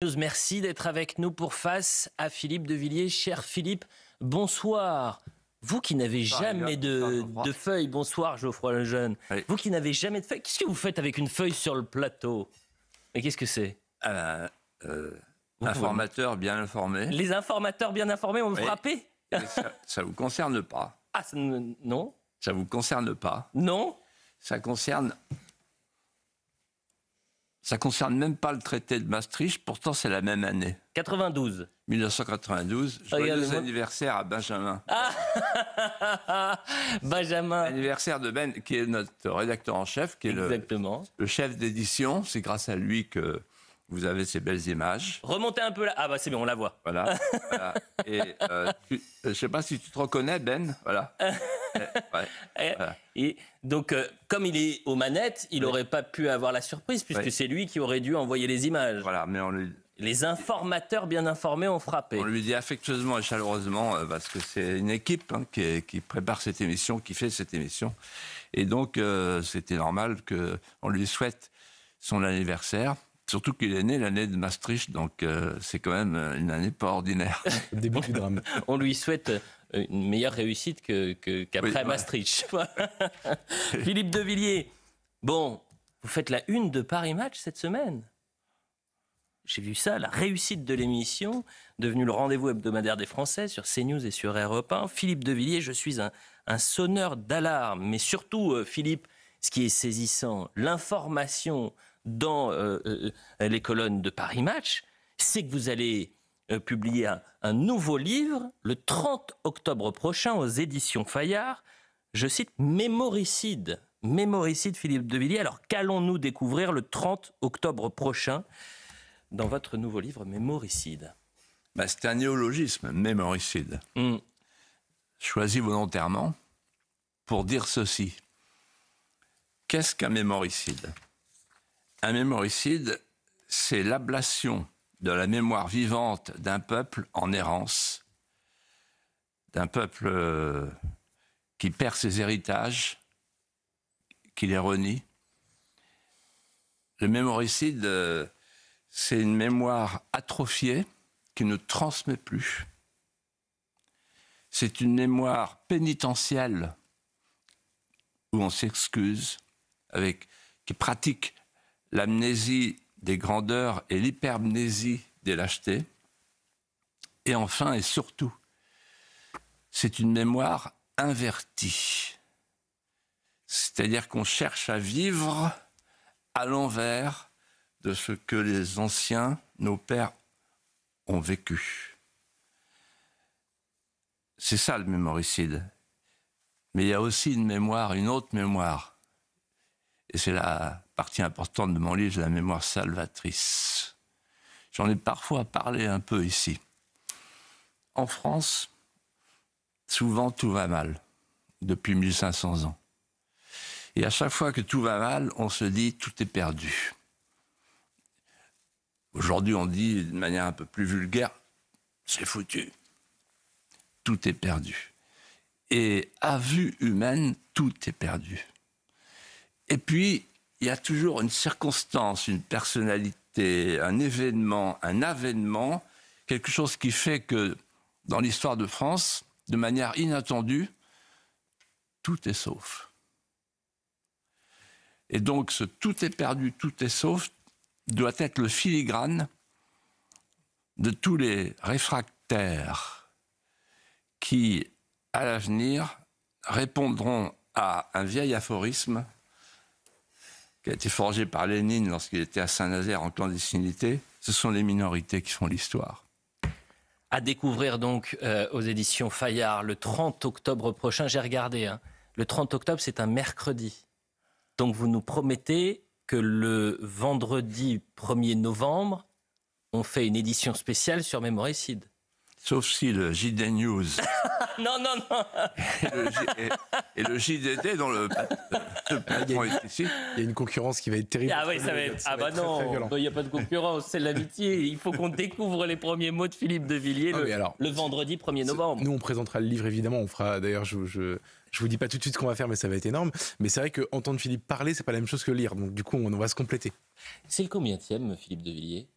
Merci d'être avec nous pour Face à Philippe de Villiers. Cher Philippe, bonsoir. Vous qui n'avez jamais de feuilles, bonsoir Geoffroy Lejeune. Oui. Vous qui n'avez jamais de feuilles, qu'est-ce que vous faites avec une feuille sur le plateau? Mais qu'est-ce que c'est? Informateurs bien informés. Les informateurs bien informés vont vous frapper? Ça vous concerne pas. Ah, non. Ça vous concerne pas. Non. Ça concerne même pas le traité de Maastricht, pourtant c'est la même année. 92. 1992. Joyeux anniversaire à Benjamin. Ah Benjamin. Anniversaire de Ben, qui est notre rédacteur en chef, qui est le chef d'édition. C'est grâce à lui que vous avez ces belles images. Remontez un peu là. Ah bah c'est bien, on la voit. Voilà. Voilà. Et je ne sais pas si tu te reconnais, Ben. Voilà. Ouais, voilà. Et donc, comme il est aux manettes, il n'aurait pas pu avoir la surprise, puisque c'est lui qui aurait dû envoyer les images. Voilà, mais les informateurs bien informés ont frappé. On lui dit affectueusement et chaleureusement, parce que c'est une équipe qui prépare cette émission, qui fait cette émission. Et donc, c'était normal qu'on lui souhaite son anniversaire. Surtout qu'il est né l'année de Maastricht, donc c'est quand même une année pas ordinaire. Le début du drame. On lui souhaite une meilleure réussite qu'après Maastricht. Philippe de Villiers, bon, vous faites la une de Paris Match cette semaine. J'ai vu ça, la réussite de l'émission, devenue le rendez-vous hebdomadaire des Français sur CNews et sur Europe 1. Philippe de Villiers, je suis un sonneur d'alarme. Mais surtout, Philippe, ce qui est saisissant, l'information dans les colonnes de Paris Match, c'est que vous allez publier un nouveau livre le 30 octobre prochain aux éditions Fayard. Je cite Mémoricide. Mémoricide, Philippe de Villiers. Alors, qu'allons-nous découvrir le 30 octobre prochain dans votre nouveau livre Mémoricide? C'est un néologisme, mémoricide. Choisi volontairement pour dire ceci. Qu'est-ce qu'un mémoricide? Un mémoricide, c'est l'ablation de la mémoire vivante d'un peuple en errance, d'un peuple qui perd ses héritages, qui les renie. Le mémoricide, c'est une mémoire atrophiée qui ne transmet plus. C'est une mémoire pénitentielle où on s'excuse, qui pratique l'amnésie des grandeurs et l'hypermnésie des lâchetés. Et enfin et surtout, c'est une mémoire invertie. C'est-à-dire qu'on cherche à vivre à l'envers de ce que les anciens, nos pères, ont vécu. C'est ça le mémoricide. Mais il y a aussi une autre mémoire. Et c'est la partie importante de mon livre, la mémoire salvatrice. J'en ai parfois parlé un peu ici. En France, souvent tout va mal, depuis 1500 ans. Et à chaque fois que tout va mal, on se dit tout est perdu. Aujourd'hui, on dit de manière un peu plus vulgaire, c'est foutu. Tout est perdu. Et à vue humaine, tout est perdu. Et puis, il y a toujours une circonstance, une personnalité, un événement, un avènement, quelque chose qui fait que, dans l'histoire de France, de manière inattendue, tout est sauf. Et donc, ce tout est perdu, tout est sauf, doit être le filigrane de tous les réfractaires qui, à l'avenir, répondront à un vieil aphorisme qui a été forgé par Lénine lorsqu'il était à Saint-Nazaire en clandestinité. Ce sont les minorités qui font l'histoire. À découvrir donc aux éditions Fayard le 30 octobre prochain. J'ai regardé, le 30 octobre, c'est un mercredi. Donc vous nous promettez que le vendredi 1er novembre, on fait une édition spéciale sur Mémoricide. Sauf si le JD News non. et le JDD dont le patron est ici. Il y a une concurrence qui va être terrible. Ah oui, ça va être... Ah bah non, il n'y a pas de concurrence, c'est l'amitié. Il faut qu'on découvre les premiers mots de Philippe de Villiers le vendredi 1er novembre. Nous, on présentera le livre, évidemment. On fera, d'ailleurs, je vous dis pas tout de suite ce qu'on va faire, mais ça va être énorme. Mais c'est vrai qu'entendre Philippe parler, c'est pas la même chose que lire. Donc du coup, on va se compléter. C'est le combienième, Philippe de Villiers?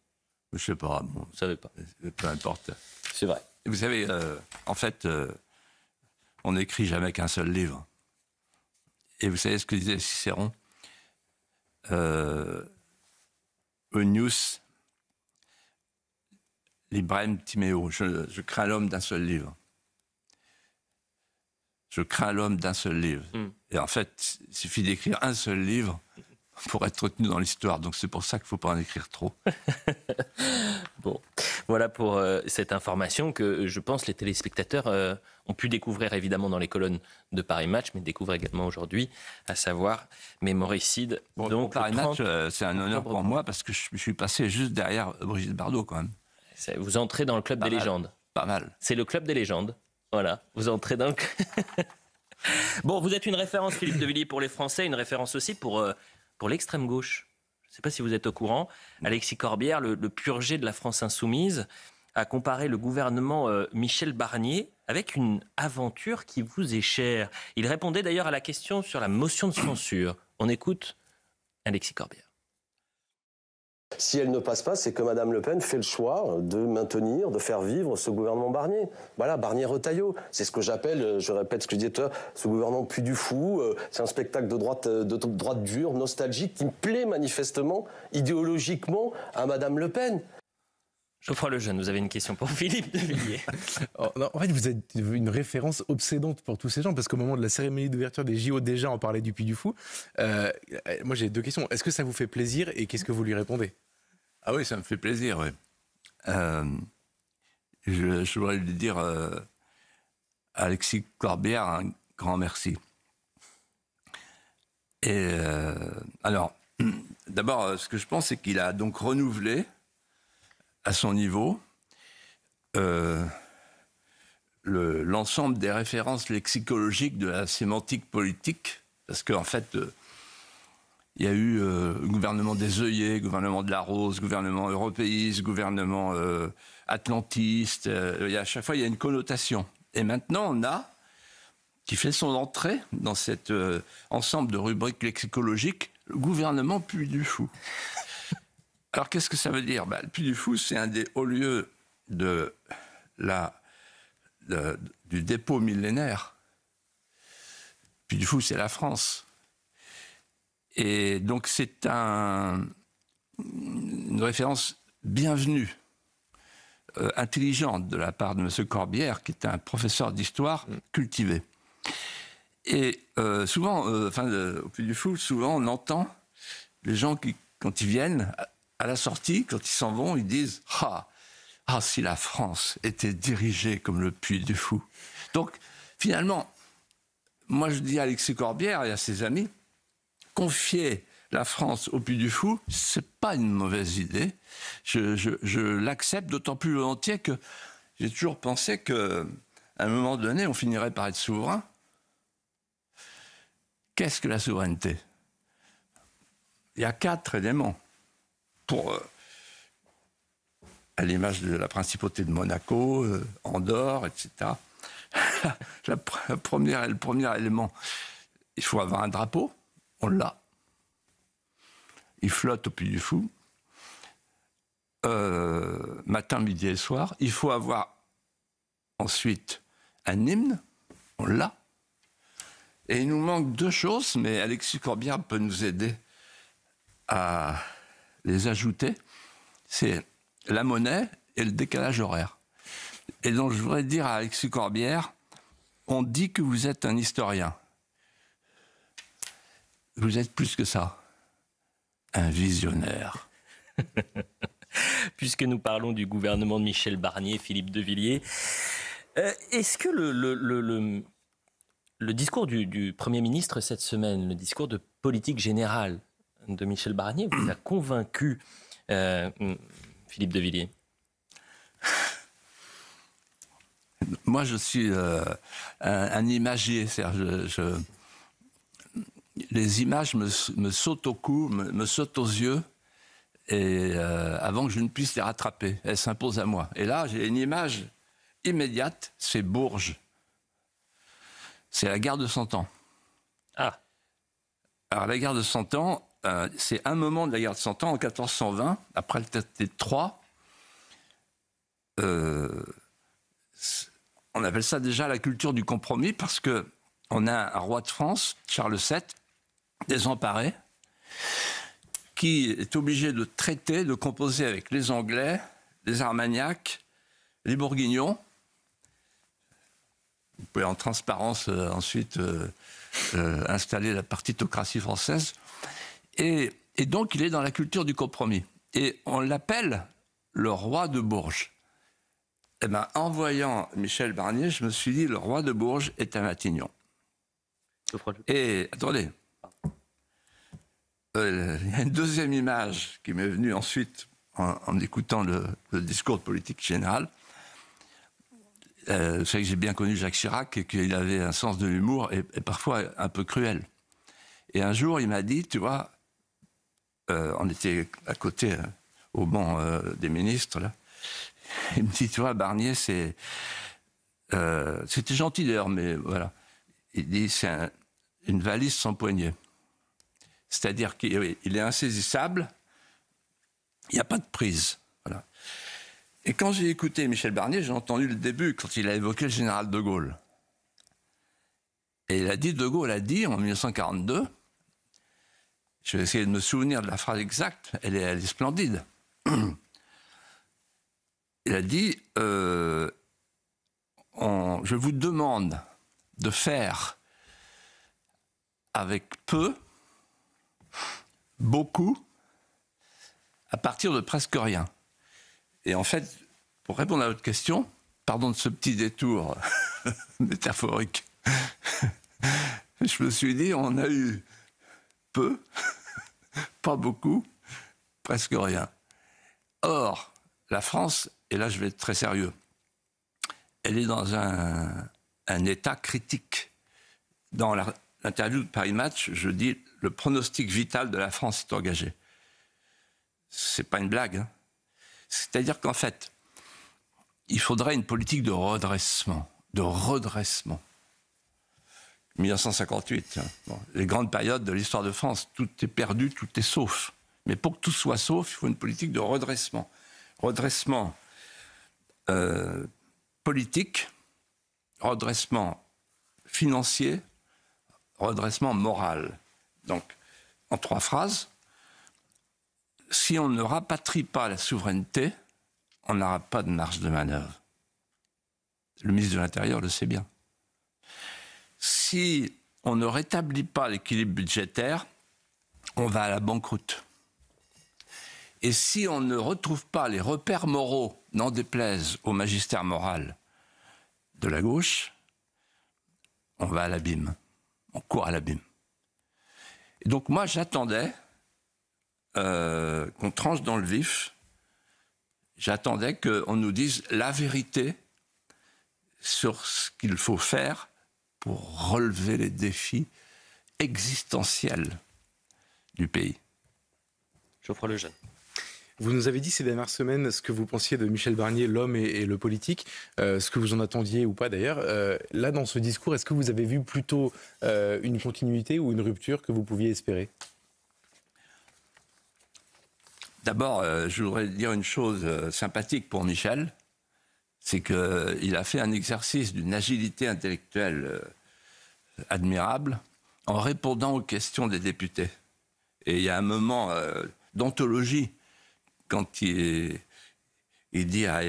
Je sais pas. Bon, Vous ne savez pas. peu importe. C'est vrai. Vous savez, en fait, on n'écrit jamais qu'un seul livre. Et vous savez ce que disait Cicéron? Unius librem timeo. Je crains l'homme d'un seul livre. Je crains l'homme d'un seul livre. Et en fait, il suffit d'écrire un seul livre pour être retenu dans l'histoire. Donc c'est pour ça qu'il ne faut pas en écrire trop. Bon, voilà pour cette information que je pense les téléspectateurs ont pu découvrir évidemment dans les colonnes de Paris Match, mais découvrent également aujourd'hui, à savoir Mémoricide. Bon, donc Paris Match, c'est un honneur pour moi parce que je suis passé juste derrière Brigitte Bardot quand même. Vous entrez dans le club des légendes. Pas mal. C'est le club des légendes. Voilà, vous entrez dans le... Bon, vous êtes une référence, Philippe de Villiers, pour les Français, une référence aussi pour l'extrême gauche. Je ne sais pas si vous êtes au courant. Alexis Corbière, le purgé de la France insoumise, a comparé le gouvernement Michel Barnier avec une aventure qui vous est chère. Il répondait d'ailleurs à la question sur la motion de censure. On écoute Alexis Corbière. Si elle ne passe pas, c'est que Mme Le Pen fait le choix de maintenir, de faire vivre ce gouvernement Barnier. Voilà, Barnier-Retailleau. C'est ce que j'appelle, je répète ce que je disais tout à l'heure, ce gouvernement Puy du Fou. C'est un spectacle de droite dure, nostalgique, qui me plaît manifestement, idéologiquement, à Mme Le Pen. Geoffroy Lejeune, vous avez une question pour Philippe de Villiers. En fait, vous êtes une référence obsédante pour tous ces gens, parce qu'au moment de la cérémonie d'ouverture des JO, déjà, on parlait du Puy du Fou. Moi, j'ai 2 questions. Est-ce que ça vous fait plaisir et qu'est-ce que vous lui répondez? Ah oui, ça me fait plaisir, oui. Je voudrais lui dire à Alexis Corbière un grand merci. Et alors, d'abord, ce que je pense, c'est qu'il a donc renouvelé à son niveau l'ensemble des références lexicologiques de la sémantique politique, parce qu'en fait, il y a eu gouvernement des œillets, gouvernement de la rose, gouvernement européiste, gouvernement atlantiste. À chaque fois, il y a une connotation. Et maintenant, on a, qui fait son entrée dans cet ensemble de rubriques lexicologiques, le gouvernement Puy du Fou. Alors, qu'est-ce que ça veut dire? Le Puy du Fou, c'est un des hauts lieux du dépôt millénaire. Puy du Fou, c'est la France. Et donc, c'est une référence bienvenue, intelligente de la part de M. Corbière, qui est un professeur d'histoire cultivé. Et souvent, au Puy du Fou, souvent, on entend les gens qui, quand ils viennent, à la sortie, quand ils s'en vont, ils disent « Ah, si la France était dirigée comme le Puy du Fou ». Donc, finalement, moi, je dis à Alexis Corbière et à ses amis, confier la France au Puy du Fou, c'est pas une mauvaise idée. Je l'accepte d'autant plus volontiers que j'ai toujours pensé qu'à un moment donné, on finirait par être souverain. Qu'est-ce que la souveraineté? Il y a 4 éléments pour, à l'image de la principauté de Monaco, Andorre, etc. Le premier élément, il faut avoir un drapeau. On l'a. Il flotte au Puy du Fou. Matin, midi et soir. Il faut avoir ensuite un hymne. On l'a. Et il nous manque 2 choses, mais Alexis Corbière peut nous aider à les ajouter. C'est la monnaie et le décalage horaire. Et donc, je voudrais dire à Alexis Corbière, on dit que vous êtes un historien. Vous êtes plus que ça, un visionnaire. Puisque nous parlons du gouvernement de Michel Barnier, Philippe de Villiers, est-ce que le discours du Premier ministre cette semaine, le discours de politique générale de Michel Barnier, vous a convaincu, Philippe de Villiers? Moi, je suis un imagier. Les images me sautent au cou, me sautent aux yeux, et avant que je ne puisse les rattraper, elles s'imposent à moi. Et là, j'ai une image immédiate, c'est Bourges. C'est la guerre de 100 ans. Ah. Alors, la guerre de 100 ans, c'est un moment de la guerre de 100 ans, en 1420, après le traité de Troyes, on appelle ça déjà la culture du compromis, parce qu'on a un roi de France, Charles VII, désemparé, qui est obligé de traiter, de composer avec les Anglais, les Armagnacs, les Bourguignons. Vous pouvez en transparence ensuite installer la partitocratie française. Et donc, il est dans la culture du compromis. Et on l'appelle le roi de Bourges. Eh ben, en voyant Michel Barnier, je me suis dit, le roi de Bourges est à Matignon. Et attendez, il y a une deuxième image qui m'est venue ensuite en écoutant le discours de politique générale. Vous savez que j'ai bien connu Jacques Chirac et qu'il avait un sens de l'humour et parfois un peu cruel. Et un jour, il m'a dit, tu vois, on était à côté au banc des ministres, là. Il me dit, tu vois, Barnier, c'était gentil d'ailleurs, mais voilà. Il dit, c'est une valise sans poignée. C'est-à-dire qu'il est insaisissable, il n'y a pas de prise. Voilà. Et quand j'ai écouté Michel Barnier, j'ai entendu le début, quand il a évoqué le général de Gaulle. Et il a dit, de Gaulle a dit, en 1942, je vais essayer de me souvenir de la phrase exacte, elle est splendide. Il a dit, je vous demande de faire avec peu, beaucoup, à partir de presque rien. Et en fait, pour répondre à votre question, pardon de ce petit détour métaphorique, je me suis dit, on a eu peu, pas beaucoup, presque rien. Or, la France, et là je vais être très sérieux, elle est dans un état critique. Dans l'interview de Paris Match, je dis le pronostic vital de la France est engagé. C'est pas une blague. Hein. C'est-à-dire qu'en fait, il faudrait une politique de redressement. 1958, hein. Bon, les grandes périodes de l'histoire de France, tout est perdu, tout est sauf. Mais pour que tout soit sauf, il faut une politique de redressement. Redressement politique, redressement financier, redressement moral. Donc, en 3 phrases, si on ne rapatrie pas la souveraineté, on n'aura pas de marge de manœuvre. Le ministre de l'Intérieur le sait bien. Si on ne rétablit pas l'équilibre budgétaire, on va à la banqueroute. Et si on ne retrouve pas les repères moraux, n'en déplaise au magistère moral de la gauche, on va à l'abîme. On court à l'abîme. Et donc moi, j'attendais qu'on tranche dans le vif. J'attendais qu'on nous dise la vérité sur ce qu'il faut faire pour relever les défis existentiels du pays. Geoffroy Lejeune. Vous nous avez dit ces dernières semaines ce que vous pensiez de Michel Barnier, l'homme et le politique, ce que vous en attendiez ou pas d'ailleurs. Là, dans ce discours, est-ce que vous avez vu plutôt une continuité ou une rupture que vous pouviez espérer ? D'abord, je voudrais dire une chose sympathique pour Michel, c'est qu'il a fait un exercice d'une agilité intellectuelle admirable en répondant aux questions des députés. Et il y a un moment d'anthologie quand il dit à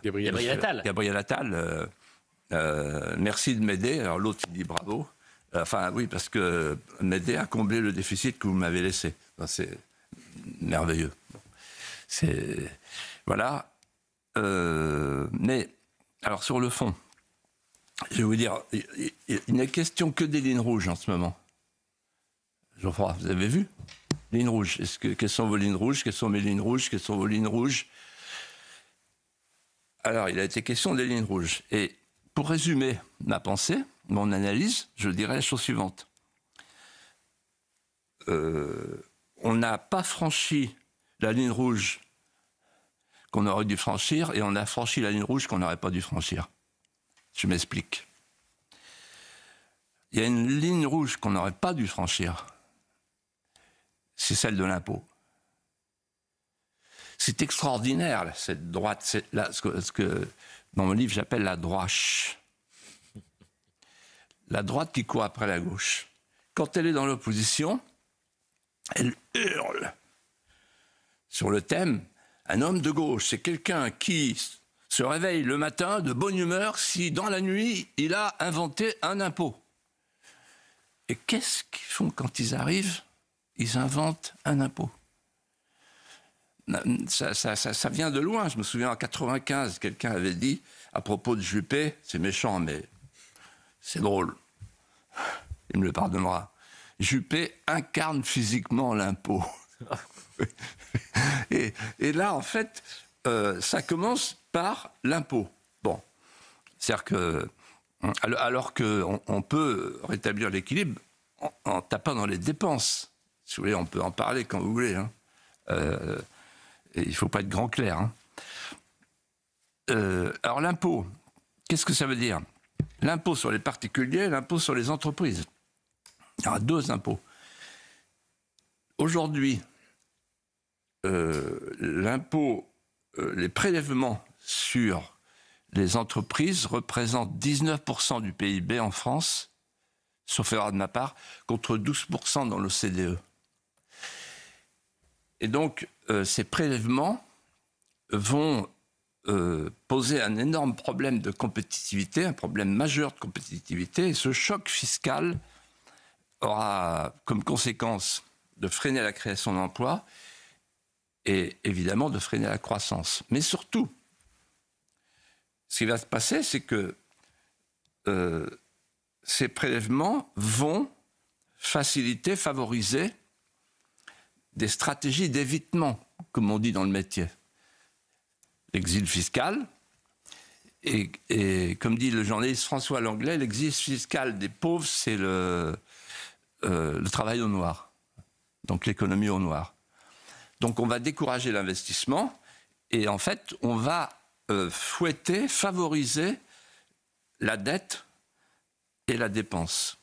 Gabriel Attal, merci de m'aider. Alors l'autre, il dit bravo. Enfin, oui, parce que m'aider à combler le déficit que vous m'avez laissé. Enfin, c'est merveilleux. Voilà. Mais, alors sur le fond, je vais vous dire, il n'est question que des lignes rouges en ce moment. Geoffroy, vous avez vu ? Lignes rouges. Quelles sont vos lignes rouges ? Quelles sont mes lignes rouges ? Quelles sont vos lignes rouges ? Alors, il a été question des lignes rouges. Et pour résumer ma pensée, mon analyse, je dirais la chose suivante. On n'a pas franchi la ligne rouge qu'on aurait dû franchir et on a franchi la ligne rouge qu'on n'aurait pas dû franchir. Je m'explique. Il y a une ligne rouge qu'on n'aurait pas dû franchir. C'est celle de l'impôt. C'est extraordinaire, là, cette droite. C'est là, ce que dans mon livre j'appelle la droite. La droite qui court après la gauche. Quand elle est dans l'opposition, elle hurle sur le thème. Un homme de gauche, c'est quelqu'un qui se réveille le matin de bonne humeur si dans la nuit, il a inventé un impôt. Et qu'est-ce qu'ils font quand ils arrivent? Ils inventent un impôt. Ça vient de loin. Je me souviens en 95, quelqu'un avait dit à propos de Juppé, c'est méchant, mais c'est drôle. Il me le pardonnera. Juppé incarne physiquement l'impôt. et là, en fait, ça commence par l'impôt. Bon, c'est-à-dire que, alors qu'on peut rétablir l'équilibre en tapant dans les dépenses. Si vous voulez, on peut en parler quand vous voulez. Hein. Et il ne faut pas être grand clair. Hein. Alors l'impôt, qu'est-ce que ça veut dire? L'impôt sur les particuliers, l'impôt sur les entreprises. Il y aura deux impôts. Aujourd'hui, l'impôt, les prélèvements sur les entreprises représentent 19% du PIB en France, sauf erreur de ma part, contre 12% dans l'OCDE. Et donc, ces prélèvements vont poser un énorme problème de compétitivité, un problème majeur de compétitivité. Et ce choc fiscal aura comme conséquence de freiner la création d'emplois et évidemment de freiner la croissance. Mais surtout, ce qui va se passer, c'est que ces prélèvements vont faciliter, favoriser des stratégies d'évitement, comme on dit dans le métier. L'exil fiscal, et comme dit le journaliste François Langlais, l'exil fiscal des pauvres, c'est le travail au noir, donc l'économie au noir. Donc on va décourager l'investissement, et en fait, on va fouetter, favoriser la dette et la dépense.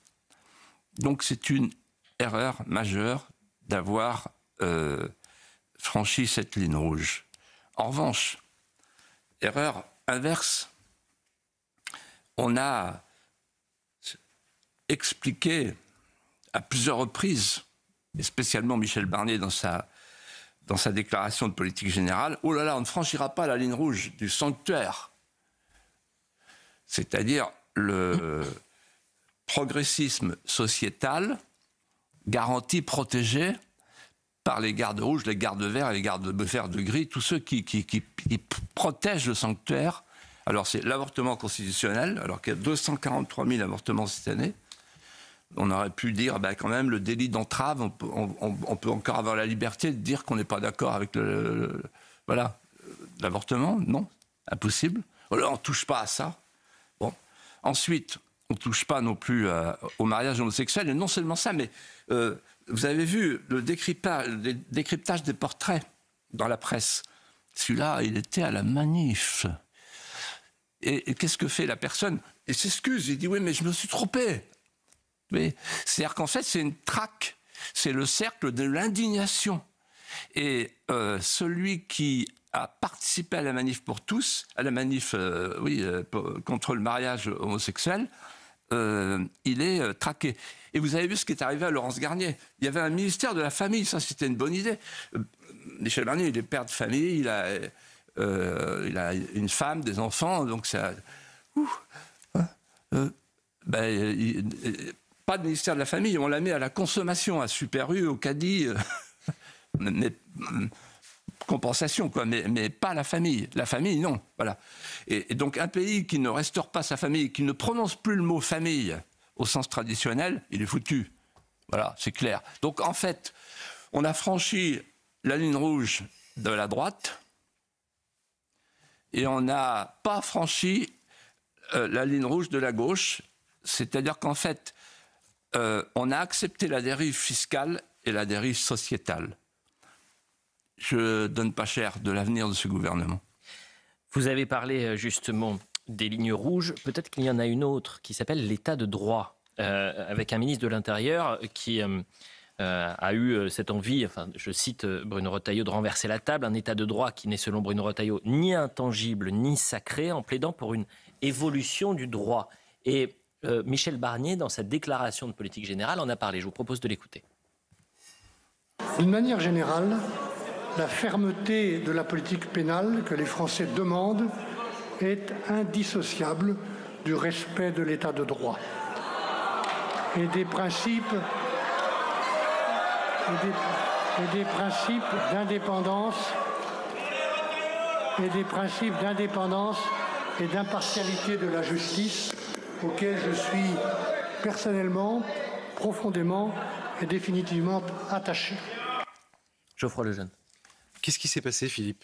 Donc c'est une erreur majeure d'avoir franchi cette ligne rouge. En revanche, erreur inverse, on a expliqué à plusieurs reprises, et spécialement Michel Barnier dans sa déclaration de politique générale, oh là là, on ne franchira pas la ligne rouge du sanctuaire. C'est-à-dire le progressisme sociétal garanti, protégé par les gardes rouges, les gardes verts, les gardes verts de gris, tous ceux qui protègent le sanctuaire. Alors c'est l'avortement constitutionnel, alors qu'il y a 243 000 avortements cette année. On aurait pu dire, quand même, le délit d'entrave, on peut encore avoir la liberté de dire qu'on n'est pas d'accord avec l'avortement. Non, impossible. Alors, on ne touche pas à ça. Bon. Ensuite, on ne touche pas non plus au mariage homosexuel. Et non seulement ça, mais vous avez vu le décryptage des portraits dans la presse. Celui-là, il était à la manif. Et qu'est-ce que fait la personne? Il s'excuse, il dit, oui, mais je me suis trompé. C'est-à-dire qu'en fait, c'est une traque, c'est le cercle de l'indignation. Et celui qui a participé à la manif pour tous, à la manif contre le mariage homosexuel, il est traqué. Et vous avez vu ce qui est arrivé à Laurence Garnier. Il y avait un ministère de la famille, ça c'était une bonne idée. Michel Barnier, il est père de famille, il a une femme, des enfants, donc ça... pas de ministère de la famille, on la met à la consommation, à Super U, au caddie, mais compensation, quoi, mais pas la famille. La famille, non. Voilà. Et donc, un pays qui ne restaure pas sa famille, qui ne prononce plus le mot famille au sens traditionnel, il est foutu. Voilà, c'est clair. Donc, en fait, on a franchi la ligne rouge de la droite et on n'a pas franchi la ligne rouge de la gauche. C'est-à-dire qu'en fait, on a accepté la dérive fiscale et la dérive sociétale. Je donne pas cher de l'avenir de ce gouvernement. Vous avez parlé justement des lignes rouges. Peut-être qu'il y en a une autre qui s'appelle l'état de droit, avec un ministre de l'Intérieur qui a eu cette envie, enfin, je cite Bruno Retailleau, de renverser la table, un état de droit qui n'est selon Bruno Retailleau ni intangible ni sacré, en plaidant pour une évolution du droit. Et Michel Barnier, dans sa déclaration de politique générale, en a parlé. Je vous propose de l'écouter. D'une manière générale, la fermeté de la politique pénale que les Français demandent est indissociable du respect de l'état de droit et des principes d'indépendance et d'impartialité de la justice auxquels je suis personnellement, profondément et définitivement attaché. Geoffroy Lejeune. Qu'est-ce qui s'est passé, Philippe?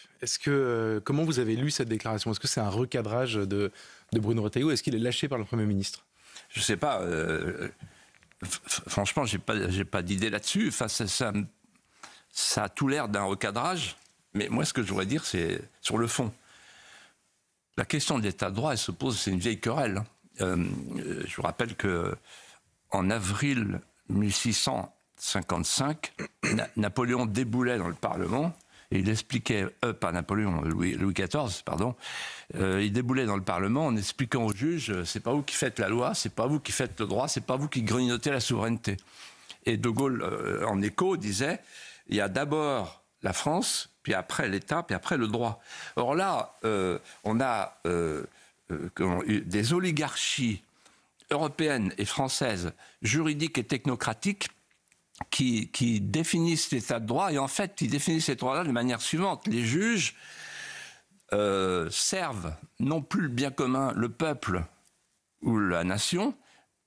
Comment vous avez lu cette déclaration? Est-ce que c'est un recadrage de Bruno Retailleau? Est-ce qu'il est lâché par le Premier ministre? Je ne sais pas. Franchement, j'ai pas d'idée là-dessus. Enfin, ça a tout l'air d'un recadrage. Mais moi, ce que je voudrais dire, c'est sur le fond. La question de l'état de droit, elle se pose, c'est une vieille querelle. Je vous rappelle qu'en avril 1655, Napoléon déboulait dans le Parlement et il expliquait, pas Napoléon, Louis XIV, pardon, il déboulait dans le Parlement en expliquant aux juges, c'est pas vous qui faites la loi, c'est pas vous qui faites le droit, c'est pas vous qui grignotez la souveraineté. Et De Gaulle, en écho, disait, il y a d'abord la France, puis après l'État, puis après le droit. Or là, on a des oligarchies européennes et françaises, juridiques et technocratiques, qui définissent l'état de droit, et en fait, ils définissent l'état de droit de manière suivante. Les juges servent non plus le bien commun, le peuple ou la nation,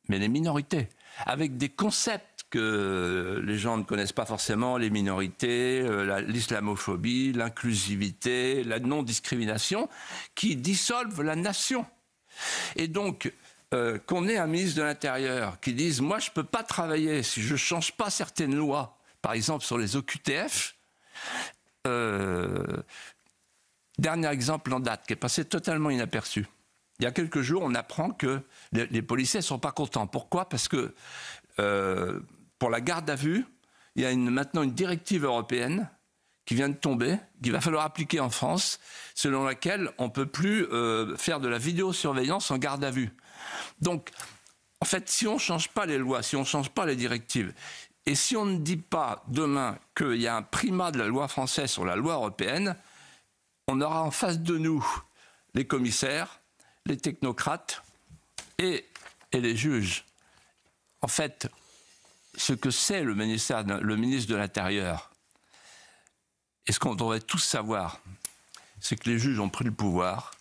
mais les minorités, avec des concepts que les gens ne connaissent pas forcément, les minorités, l'islamophobie, l'inclusivité, la non-discrimination, qui dissolvent la nation. Et donc, qu'on ait un ministre de l'Intérieur qui dise « moi, je ne peux pas travailler si je ne change pas certaines lois », par exemple sur les OQTF, dernier exemple en date, qui est passé totalement inaperçu. Il y a quelques jours, on apprend que les policiers ne sont pas contents. Pourquoi? Parce que pour la garde à vue, il y a maintenant une directive européenne qui vient de tomber, qu'il va falloir appliquer en France, selon laquelle on ne peut plus faire de la vidéosurveillance en garde à vue. Donc, en fait, si on ne change pas les lois, si on ne change pas les directives, et si on ne dit pas demain qu'il y a un primat de la loi française sur la loi européenne, on aura en face de nous les commissaires, les technocrates et les juges. En fait, ce que c'est le ministre de l'Intérieur, et ce qu'on devrait tous savoir, c'est que les juges ont pris le pouvoir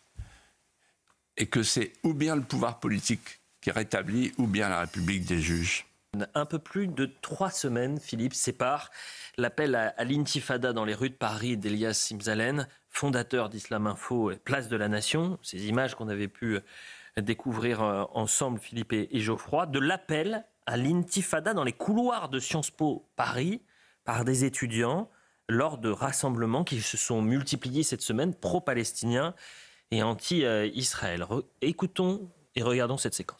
et que c'est ou bien le pouvoir politique qui rétablit ou bien la République des juges. Un peu plus de 3 semaines, Philippe, sépare l'appel à l'intifada dans les rues de Paris d'Elias Simzalen, fondateur d'Islam Info, Place de la Nation, ces images qu'on avait pu découvrir ensemble, Philippe et Geoffroy, de l'appel à l'intifada dans les couloirs de Sciences Po Paris par des étudiants lors de rassemblements qui se sont multipliés cette semaine, pro-palestiniens et anti-Israël. Écoutons et regardons cette séquence.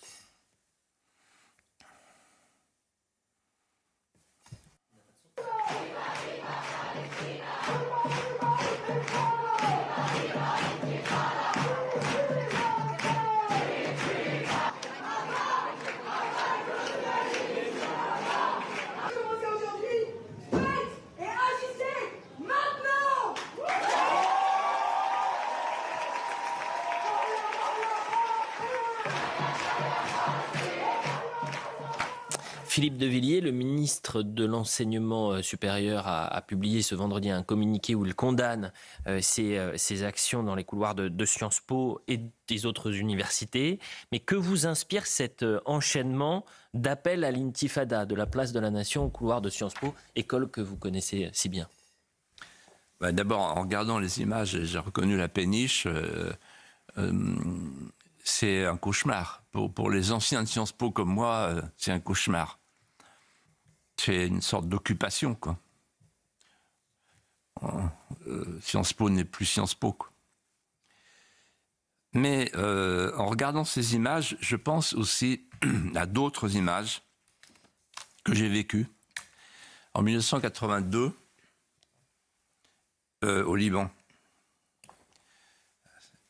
Philippe de Villiers, le ministre de l'Enseignement supérieur, a publié ce vendredi un communiqué où il condamne ces actions dans les couloirs de Sciences Po et des autres universités. Mais que vous inspire cet enchaînement d'appels à l'intifada de la Place de la Nation au couloir de Sciences Po, école que vous connaissez si bien? D'abord, en regardant les images, j'ai reconnu la péniche. C'est un cauchemar. Pour les anciens de Sciences Po comme moi, c'est un cauchemar. C'est une sorte d'occupation, quoi. Sciences Po n'est plus Sciences Po, quoi. Mais en regardant ces images, je pense aussi à d'autres images que j'ai vécues. en 1982 au Liban.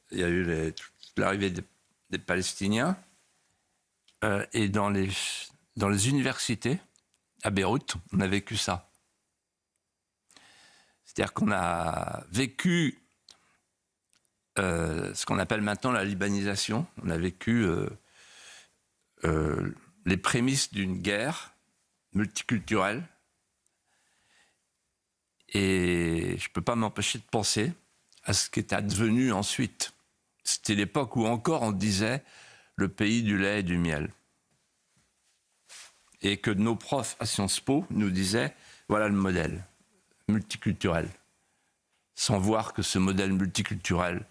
Il y a eu l'arrivée des Palestiniens et dans les universités à Beyrouth, on a vécu ça. C'est-à-dire qu'on a vécu ce qu'on appelle maintenant la libanisation. On a vécu les prémices d'une guerre multiculturelle. Et je ne peux pas m'empêcher de penser à ce qui est advenu ensuite. C'était l'époque où encore on disait le pays du lait et du miel. Et que nos profs à Sciences Po nous disaient, voilà le modèle multiculturel. Sans voir que ce modèle multiculturel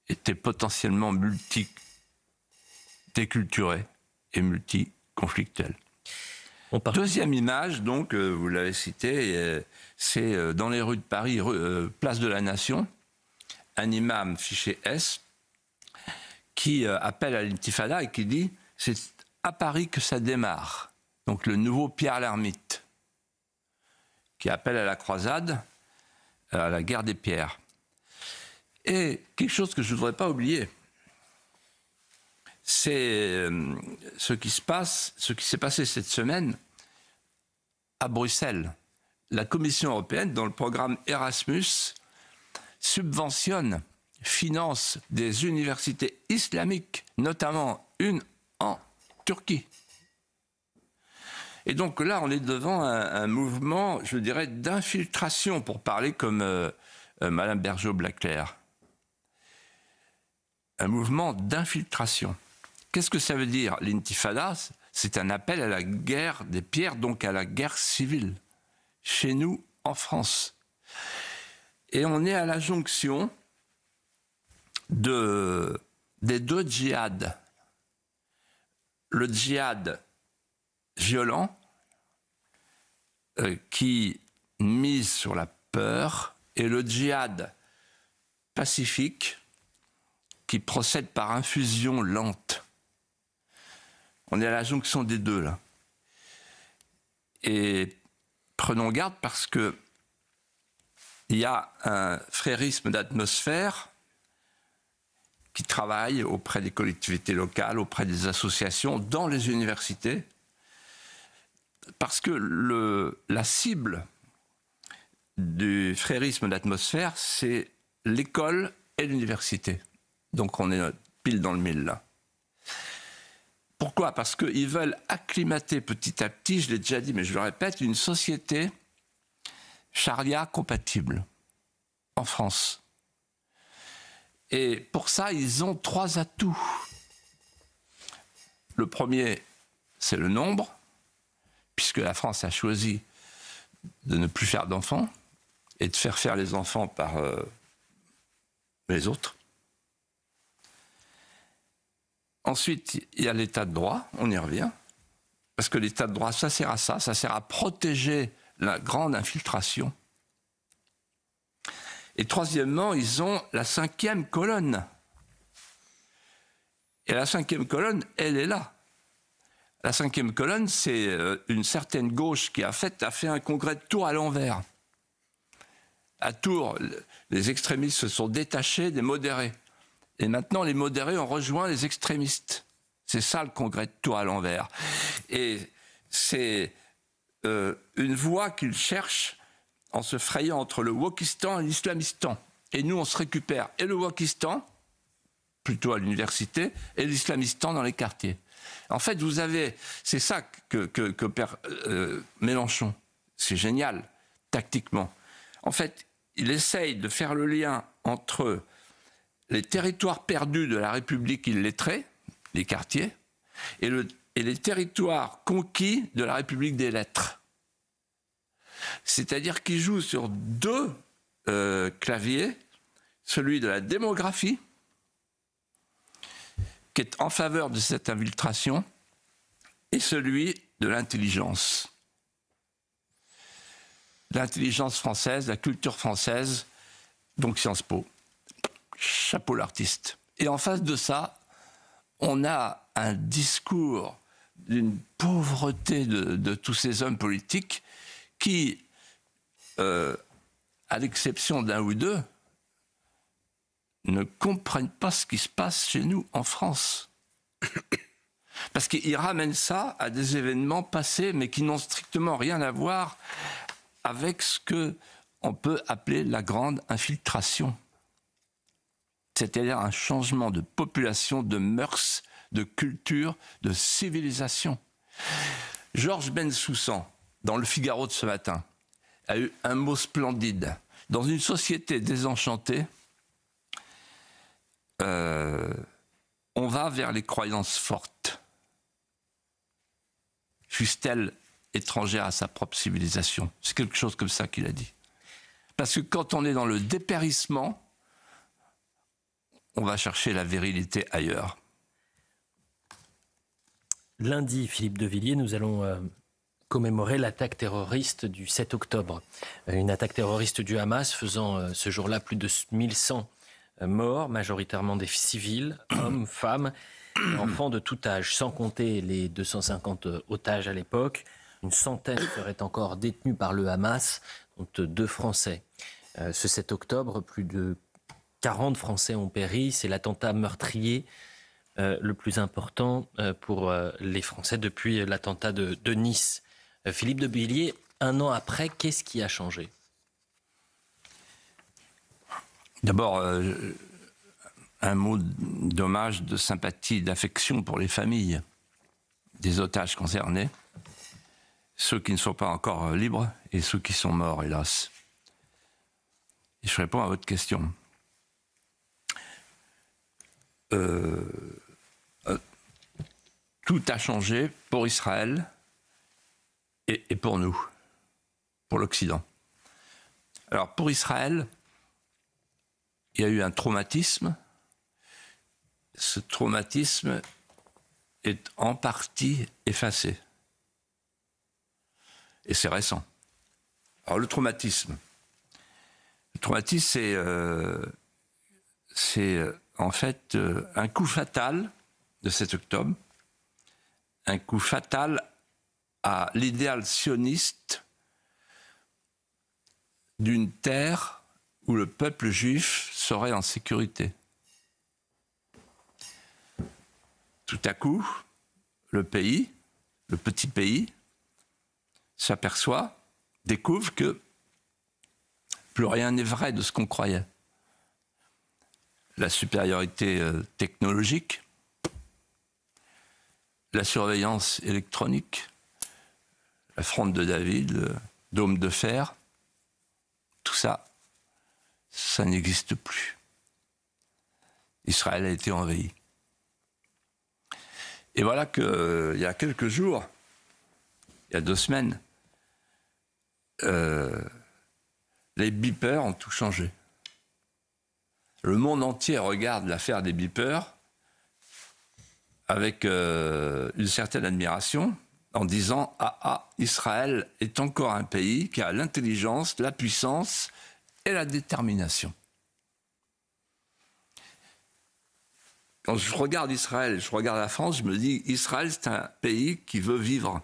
était potentiellement multi-déculturé et multiconflictuel. Deuxième image, donc, vous l'avez cité, c'est dans les rues de Paris, place de la Nation, un imam fiché S qui appelle à l'intifada et qui dit « c'est à Paris que ça démarre ». Donc le nouveau Pierre l'Ermite, qui appelle à la croisade, à la guerre des pierres. Et quelque chose que je ne voudrais pas oublier, c'est ce qui s'est passé cette semaine à Bruxelles. La Commission européenne, dans le programme Erasmus, subventionne, finance des universités islamiques, notamment une en Turquie. Et donc là, on est devant un mouvement, je dirais, d'infiltration, pour parler comme Madame Bergeau-Blaclair. Un mouvement d'infiltration. Qu'est-ce que ça veut dire, l'intifada? C'est un appel à la guerre des pierres, donc à la guerre civile, chez nous, en France. Et on est à la jonction des deux djihad. Le djihad violent, qui mise sur la peur, et le djihad pacifique, qui procède par infusion lente. On est à la jonction des deux, là. Et prenons garde parce que il y a un frérisme d'atmosphère qui travaille auprès des collectivités locales, auprès des associations, dans les universités, parce que la cible du frérisme d'atmosphère, c'est l'école et l'université. Donc on est pile dans le mille, là. Pourquoi? Parce qu'ils veulent acclimater petit à petit, je l'ai déjà dit, mais je le répète, une société charia compatible en France. Et pour ça, ils ont 3 atouts. Le premier, c'est le nombre, puisque la France a choisi de ne plus faire d'enfants et de faire les enfants par les autres. Ensuite, il y a l'état de droit, on y revient, parce que l'état de droit, ça sert à ça sert à protéger la grande infiltration. Et troisièmement, ils ont la 5e colonne. Et la 5e colonne, elle est là. La 5e colonne, c'est une certaine gauche qui a fait un congrès de Tours à l'envers. À Tours, les extrémistes se sont détachés des modérés. Et maintenant, les modérés ont rejoint les extrémistes. C'est ça le congrès de Tours à l'envers. Et c'est une voie qu'ils cherchent en se frayant entre le wokistan et l'islamistan. Et nous, on se récupère et le wokistan, plutôt à l'université, et l'islamistan dans les quartiers. En fait, c'est ça que perd Mélenchon. C'est génial, tactiquement. En fait, il essaye de faire le lien entre les territoires perdus de la République illettrée, les quartiers, et les territoires conquis de la République des lettres. C'est-à-dire qu'il joue sur 2 claviers, celui de la démographie, qui est en faveur de cette infiltration, et celui de l'intelligence. L'intelligence française, la culture française, donc Sciences Po. Chapeau l'artiste. Et en face de ça, on a un discours d'une pauvreté de tous ces hommes politiques qui, à l'exception d'un ou deux, ne comprennent pas ce qui se passe chez nous en France. Parce qu'ils ramènent ça à des événements passés, mais qui n'ont strictement rien à voir avec ce qu'on peut appeler la grande infiltration. C'est-à-dire un changement de population, de mœurs, de culture, de civilisation. Georges Bensoussan, dans Le Figaro de ce matin, a eu un mot splendide. Dans une société désenchantée, on va vers les croyances fortes, fussent-elles étrangères à sa propre civilisation. C'est quelque chose comme ça qu'il a dit. Parce que quand on est dans le dépérissement, on va chercher la virilité ailleurs. Lundi, Philippe de Villiers, nous allons commémorer l'attaque terroriste du 7 octobre. Une attaque terroriste du Hamas faisant ce jour-là plus de 1100 morts, majoritairement des civils, hommes, femmes, enfants de tout âge, sans compter les 250 otages à l'époque. Une centaine seraient encore détenus par le Hamas, dont 2 Français. Ce 7 octobre, plus de 40 Français ont péri. C'est l'attentat meurtrier le plus important pour les Français depuis l'attentat de Nice. Philippe de Villiers, 1 an après, qu'est-ce qui a changé ? D'abord, un mot d'hommage, de sympathie, d'affection pour les familles des otages concernés, ceux qui ne sont pas encore libres et ceux qui sont morts, hélas. Et je réponds à votre question. Tout a changé pour Israël et pour nous, pour l'Occident. Alors, pour Israël, il y a eu un traumatisme. Ce traumatisme est en partie effacé. Et c'est récent. Alors, le traumatisme, c'est en fait un coup fatal de 7 octobre, un coup fatal à l'idéal sioniste d'une terre où le peuple juif serait en sécurité. Tout à coup, le pays, le petit pays, s'aperçoit, découvre que plus rien n'est vrai de ce qu'on croyait. La supériorité technologique, la surveillance électronique, la fronde de David, le dôme de fer, tout ça, ça n'existe plus. Israël a été envahi. Et voilà qu'il y a quelques jours, il y a 2 semaines, les beepers ont tout changé. Le monde entier regarde l'affaire des beepers avec une certaine admiration, en disant « Ah, Israël est encore un pays qui a l'intelligence, la puissance et la détermination ». Quand je regarde Israël, je regarde la France, je me dis Israël, c'est un pays qui veut vivre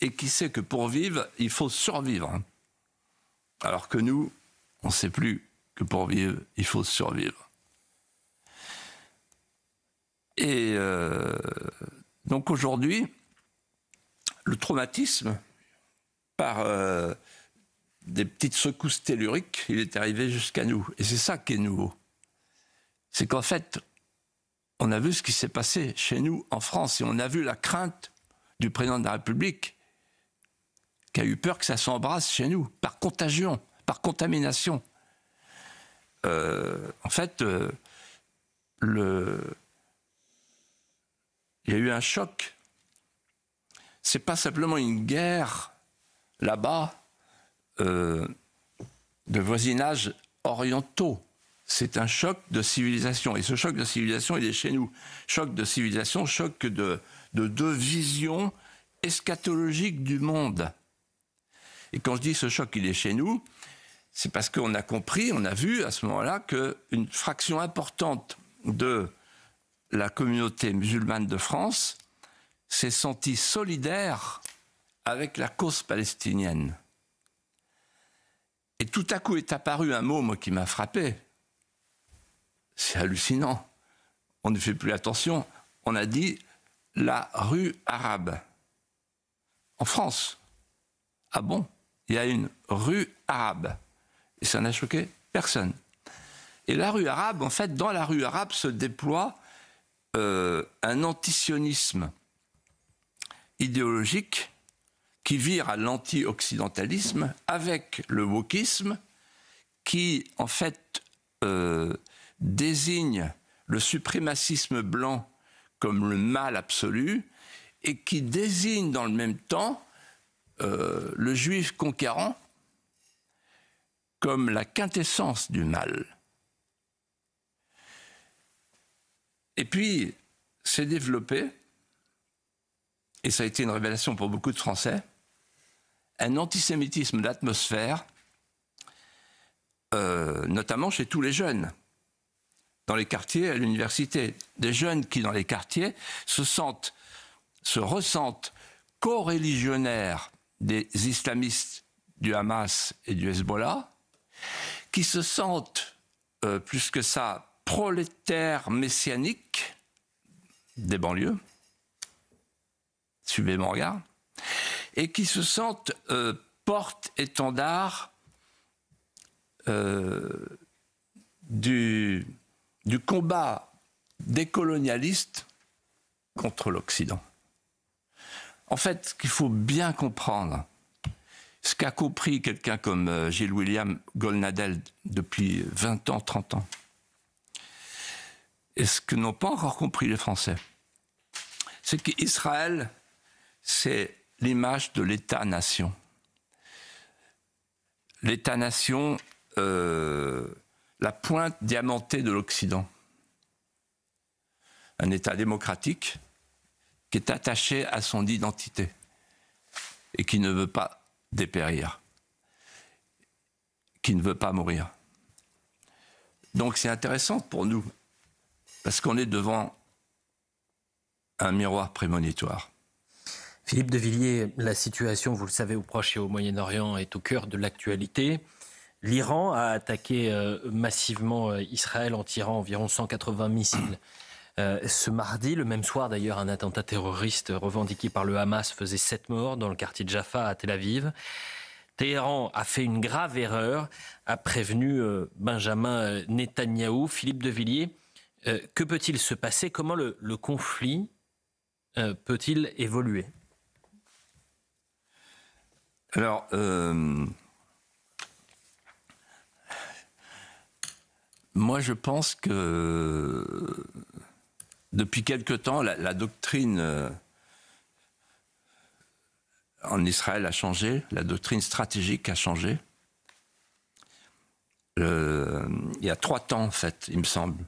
et qui sait que pour vivre, il faut survivre. Alors que nous, on ne sait plus que pour vivre, il faut survivre. Et donc aujourd'hui, le traumatisme, par des petites secousses telluriques, il est arrivé jusqu'à nous. Et c'est ça qui est nouveau. C'est qu'en fait, on a vu ce qui s'est passé chez nous en France et on a vu la crainte du président de la République qui a eu peur que ça s'embrasse chez nous, par contagion, par contamination. En fait, il y a eu un choc. C'est pas simplement une guerre là-bas de voisinage orientaux. C'est un choc de civilisation. Et ce choc de civilisation, il est chez nous. Choc de civilisation, choc de 2 visions eschatologiques du monde. Et quand je dis ce choc, il est chez nous, c'est parce qu'on a compris, on a vu à ce moment-là qu'une fraction importante de la communauté musulmane de France s'est sentie solidaire avec la cause palestinienne. Et tout à coup est apparu un mot, moi, qui m'a frappé. C'est hallucinant. On ne fait plus attention. On a dit la rue arabe. En France. Ah bon? Il y a une rue arabe. Et ça n'a choqué personne. Et la rue arabe, en fait, dans la rue arabe se déploie un antisionisme idéologique qui vire à l'anti-occidentalisme avec le wokisme qui, en fait, désigne le suprémacisme blanc comme le mal absolu et qui désigne dans le même temps le juif conquérant comme la quintessence du mal. Et puis, s'est développé, et ça a été une révélation pour beaucoup de Français, un antisémitisme d'atmosphère, notamment chez tous les jeunes, dans les quartiers, à l'université. Des jeunes qui, dans les quartiers, se ressentent co-religionnaires des islamistes du Hamas et du Hezbollah, qui se sentent, plus que ça, prolétaires messianiques des banlieues, suivez mon regard, et qui se sentent porte-étendard du combat décolonialiste contre l'Occident. En fait, ce qu'il faut bien comprendre, ce qu'a compris quelqu'un comme Gilles William Golnadel depuis 20 ans, 30 ans, et ce que n'ont pas encore compris les Français, c'est qu'Israël, c'est l'image de l'État-nation. L'État-nation, la pointe diamantée de l'Occident. Un État démocratique qui est attaché à son identité et qui ne veut pas dépérir, qui ne veut pas mourir. Donc c'est intéressant pour nous, parce qu'on est devant un miroir prémonitoire. Philippe de Villiers, la situation, vous le savez, au Proche et au Moyen-Orient est au cœur de l'actualité. L'Iran a attaqué massivement Israël en tirant environ 180 missiles. Ce mardi, le même soir d'ailleurs, un attentat terroriste revendiqué par le Hamas faisait 7 morts dans le quartier de Jaffa à Tel Aviv. Téhéran a fait une grave erreur, a prévenu Benjamin Netanyahou. Philippe de Villiers, que peut-il se passer? Comment le conflit peut-il évoluer? Alors, moi je pense que depuis quelque temps, la doctrine en Israël a changé, la doctrine stratégique a changé. Il y a 3 temps, en fait, il me semble.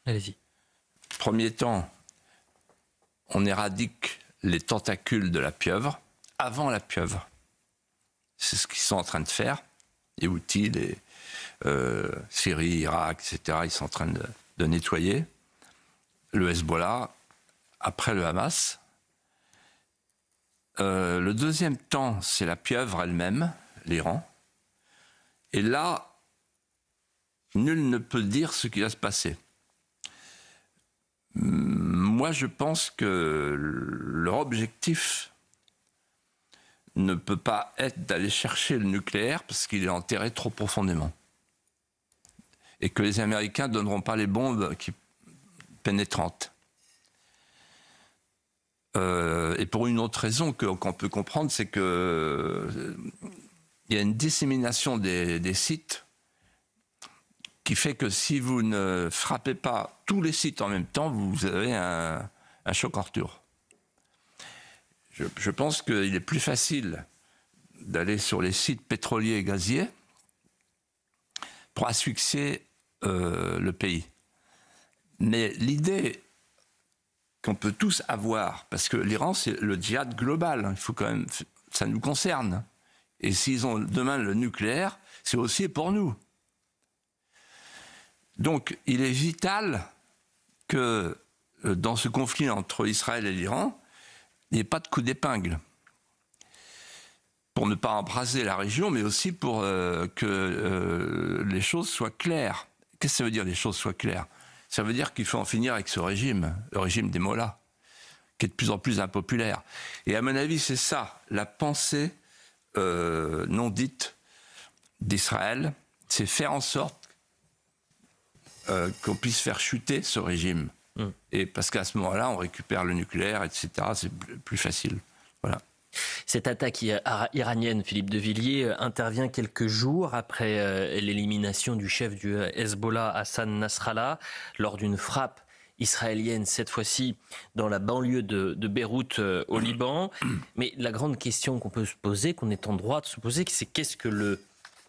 Allez-y. Premier temps, on éradique les tentacules de la pieuvre avant la pieuvre. C'est ce qu'ils sont en train de faire. Les Houthis, les Syrie, Irak, etc., ils sont en train de nettoyer. Le Hezbollah, après le Hamas. Le deuxième temps, c'est la pieuvre elle-même, l'Iran. Et là, nul ne peut dire ce qui va se passer. Moi, je pense que leur objectif ne peut pas être d'aller chercher le nucléaire parce qu'il est enterré trop profondément. Et que les Américains ne donneront pas les bombes pénétrantes. Et pour une autre raison qu'on peut comprendre, c'est qu'il y a une dissémination des sites qui fait que si vous ne frappez pas tous les sites en même temps, vous avez un choc en retour. Je pense qu'il est plus facile d'aller sur les sites pétroliers et gaziers pour asphyxier le pays. Mais l'idée qu'on peut tous avoir, parce que l'Iran, c'est le djihad global, il faut quand même, ça nous concerne. Et s'ils ont demain le nucléaire, c'est aussi pour nous. Donc, il est vital que dans ce conflit entre Israël et l'Iran, il n'y ait pas de coup d'épingle. pour ne pas embraser la région, mais aussi pour que les choses soient claires. Qu'est-ce que ça veut dire, les choses soient claires? Ça veut dire qu'il faut en finir avec ce régime, le régime des mollahs, qui est de plus en plus impopulaire. Et à mon avis, c'est ça, la pensée non dite d'Israël, c'est faire en sorte qu'on puisse faire chuter ce régime. Et parce qu'à ce moment-là, on récupère le nucléaire, etc. C'est plus facile. Voilà. Cette attaque iranienne, Philippe de Villiers, intervient quelques jours après l'élimination du chef du Hezbollah, Hassan Nasrallah, lors d'une frappe israélienne, cette fois-ci dans la banlieue de Beyrouth au Liban. Mais la grande question qu'on peut se poser, qu'on est en droit de se poser, c'est qu'est-ce que le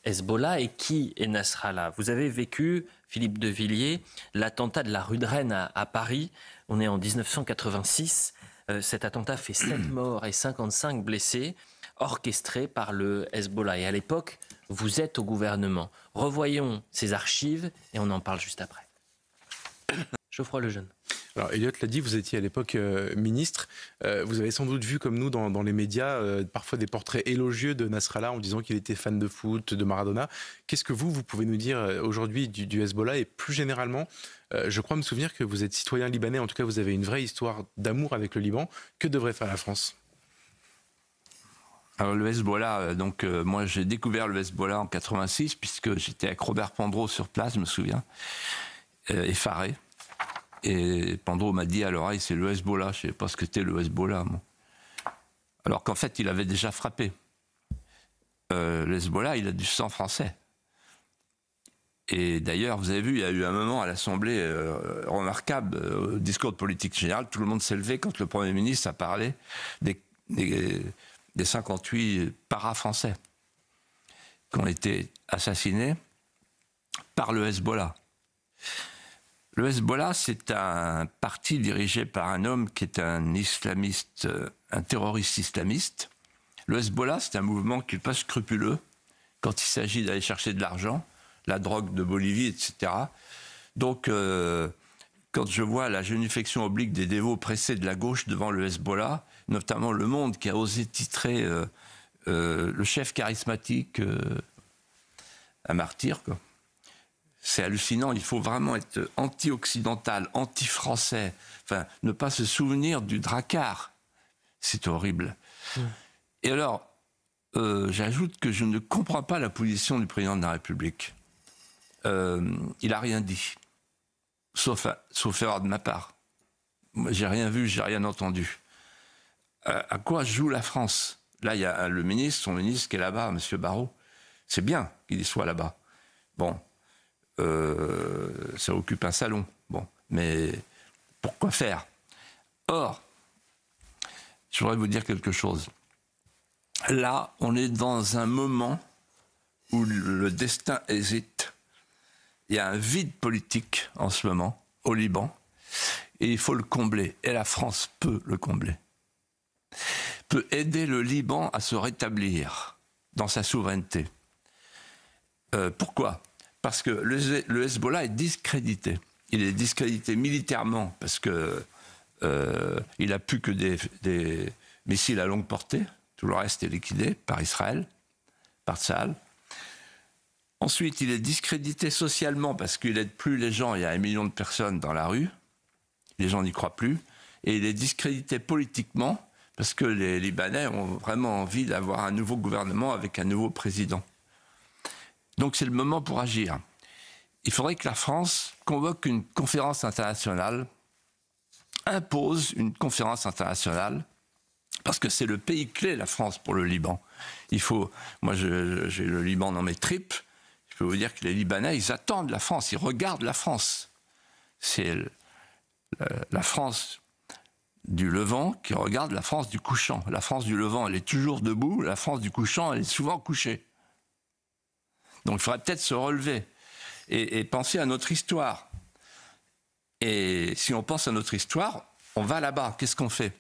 Hezbollah et qui est Nasrallah? Vous avez vécu, Philippe de Villiers, l'attentat de la rue de Rennes à Paris. On est en 1986. Cet attentat fait 7 morts et 55 blessés, orchestré par le Hezbollah. Et à l'époque, vous êtes au gouvernement. Revoyons ces archives et on en parle juste après. Geoffroy Lejeune. Alors, Elliot l'a dit, vous étiez à l'époque ministre. Vous avez sans doute vu, comme nous, dans les médias, parfois des portraits élogieux de Nasrallah en disant qu'il était fan de foot, de Maradona. Qu'est-ce que vous pouvez nous dire aujourd'hui du Hezbollah et plus généralement, je crois me souvenir que vous êtes citoyen libanais, en tout cas vous avez une vraie histoire d'amour avec le Liban. Que devrait faire la France? Alors le Hezbollah, moi j'ai découvert le Hezbollah en 86 puisque j'étais avec Robert Pandreau sur place, je me souviens, effaré. Et Pandreau m'a dit à l'oreille, c'est le Hezbollah. Je ne savais pas ce que c'était le Hezbollah, moi. Alors qu'en fait, il avait déjà frappé. Le Hezbollah, il a du sang français. Et d'ailleurs, vous avez vu, il y a eu un moment à l'Assemblée remarquable, au discours de politique générale, tout le monde s'est levé quand le Premier ministre a parlé des 58 para-français qui ont été assassinés par le Hezbollah. Le Hezbollah, c'est un parti dirigé par un homme qui est un islamiste, un terroriste islamiste. Le Hezbollah, c'est un mouvement qui n'est pas scrupuleux quand il s'agit d'aller chercher de l'argent, la drogue de Bolivie, etc. Donc, quand je vois la génuflexion oblique des dévots pressés de la gauche devant le Hezbollah, notamment Le Monde qui a osé titrer le chef charismatique un martyr, quoi. C'est hallucinant, il faut vraiment être anti-occidental, anti-français, enfin, ne pas se souvenir du Drakkar. C'est horrible. Et alors, j'ajoute que je ne comprends pas la position du président de la République. Il n'a rien dit, sauf erreur de ma part. Moi, j'ai rien vu, j'ai rien entendu. À quoi joue la France? Là, il y a son ministre qui est là-bas, M. Barrot. C'est bien qu'il y soit là-bas. Bon. Ça occupe un salon. Bon, mais pourquoi faire? Or, je voudrais vous dire quelque chose. Là, on est dans un moment où le destin hésite. Il y a un vide politique en ce moment au Liban et il faut le combler. Et la France peut le combler. Peut aider le Liban à se rétablir dans sa souveraineté. Pourquoi? Parce que le Hezbollah est discrédité. Il est discrédité militairement parce que il n'a plus que des missiles à longue portée. Tout le reste est liquidé par Israël, par Tsahal. Ensuite, il est discrédité socialement parce qu'il n'aide plus les gens. Il y a 1 million de personnes dans la rue. Les gens n'y croient plus. Et il est discrédité politiquement parce que les Libanais ont vraiment envie d'avoir un nouveau gouvernement avec un nouveau président. Donc c'est le moment pour agir. Il faudrait que la France convoque une conférence internationale, impose une conférence internationale, parce que c'est le pays clé, la France, pour le Liban. Moi j'ai le Liban dans mes tripes, je peux vous dire que les Libanais, ils attendent la France, ils regardent la France. C'est la France du Levant qui regarde la France du couchant. La France du Levant, elle est toujours debout, la France du couchant, elle est souvent couchée. Donc il faudrait peut-être se relever et penser à notre histoire. Et si on pense à notre histoire, on va là-bas. Qu'est-ce qu'on fait?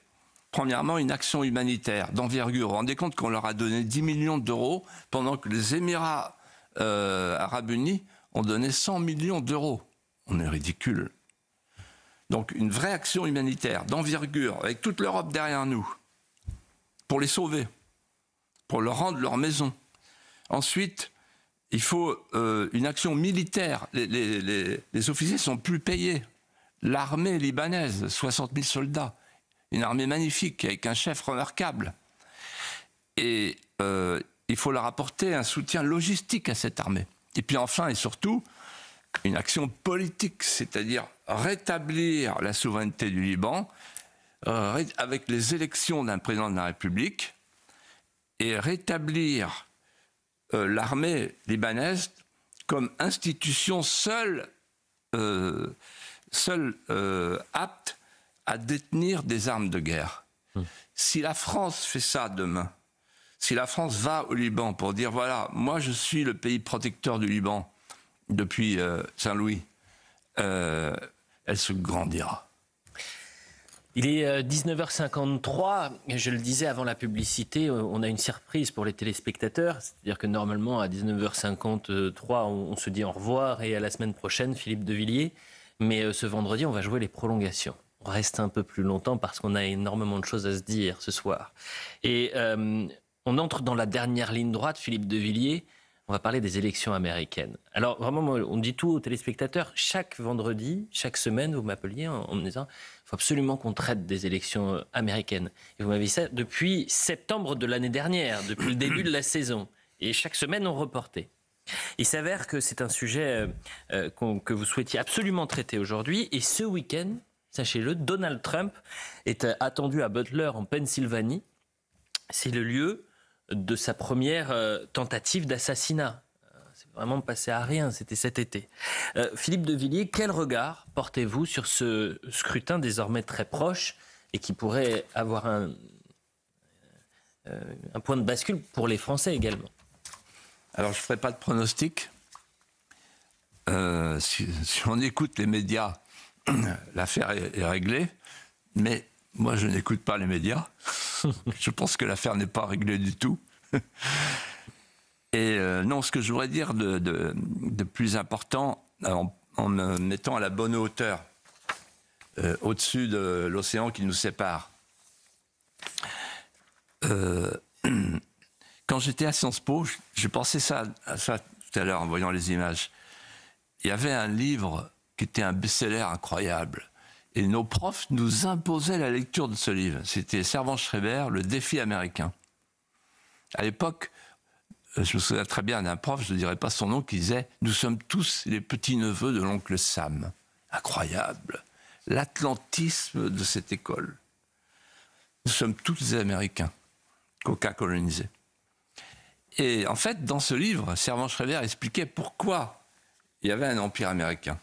Premièrement, une action humanitaire d'envergure. Vous vous rendez compte qu'on leur a donné 10 millions d'euros pendant que les Émirats arabes unis ont donné 100 millions d'euros. On est ridicule. Donc une vraie action humanitaire d'envergure avec toute l'Europe derrière nous pour les sauver pour leur rendre leur maison. Ensuite, il faut une action militaire. Les officiers sont plus payés. L'armée libanaise, 60 000 soldats, une armée magnifique avec un chef remarquable. Et il faut leur apporter un soutien logistique à cette armée. Et puis enfin et surtout, une action politique, c'est-à-dire rétablir la souveraineté du Liban avec les élections d'un président de la République et rétablir l'armée libanaise comme institution seule apte à détenir des armes de guerre. Si la France fait ça demain, si la France va au Liban pour dire voilà, moi je suis le pays protecteur du Liban depuis Saint-Louis, elle se grandira. Il est 19h53, je le disais avant la publicité, on a une surprise pour les téléspectateurs, c'est-à-dire que normalement à 19h53 on se dit au revoir et à la semaine prochaine Philippe de Villiers, mais ce vendredi on va jouer les prolongations. On reste un peu plus longtemps parce qu'on a énormément de choses à se dire ce soir. Et on entre dans la dernière ligne droite, Philippe de Villiers. On va parler des élections américaines. Alors vraiment, on dit tout aux téléspectateurs. Chaque vendredi, chaque semaine, vous m'appeliez en me disant il faut absolument qu'on traite des élections américaines. Et vous m'avez dit ça depuis septembre de l'année dernière, depuis le début de la saison. Et chaque semaine, on reportait. Il s'avère que c'est un sujet que vous souhaitiez absolument traiter aujourd'hui. Et ce week-end, sachez-le, Donald Trump est attendu à Butler, en Pennsylvanie. C'est le lieu de sa première tentative d'assassinat. C'est vraiment passé à rien, c'était cet été. Philippe de Villiers, quel regard portez-vous sur ce scrutin désormais très proche et qui pourrait avoir un point de bascule pour les Français également? Alors je ne ferai pas de pronostic. Si on écoute les médias, l'affaire est réglée, mais moi je n'écoute pas les médias. Je pense que l'affaire n'est pas réglée du tout. Et non, ce que je voudrais dire de plus important, en me mettant à la bonne hauteur, au-dessus de l'océan qui nous sépare. Quand j'étais à Sciences Po, j'ai pensé à ça tout à l'heure en voyant les images. Il y avait un livre qui était un best-seller incroyable. Et nos profs nous imposaient la lecture de ce livre. C'était Servan-Schreiber, Le défi américain. À l'époque, je me souviens très bien d'un prof, je ne dirais pas son nom, qui disait « Nous sommes tous les petits-neveux de l'oncle Sam ». Incroyable. L'atlantisme de cette école. Nous sommes tous des Américains, qu'aucun colonisé. Et en fait, dans ce livre, Servan-Schreiber expliquait pourquoi il y avait un empire américain.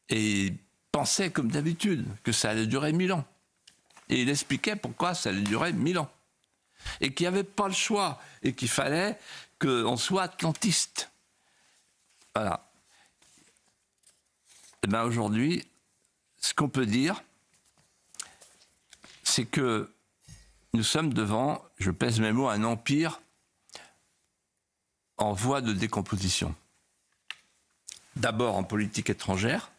Et il pensait, comme d'habitude, que ça allait durer 1000 ans. Et il expliquait pourquoi ça allait durer 1000 ans. Et qu'il n'y avait pas le choix, et qu'il fallait qu'on soit atlantiste. Voilà. Et bien aujourd'hui, ce qu'on peut dire, c'est que nous sommes devant, je pèse mes mots, un empire en voie de décomposition. D'abord en politique étrangère.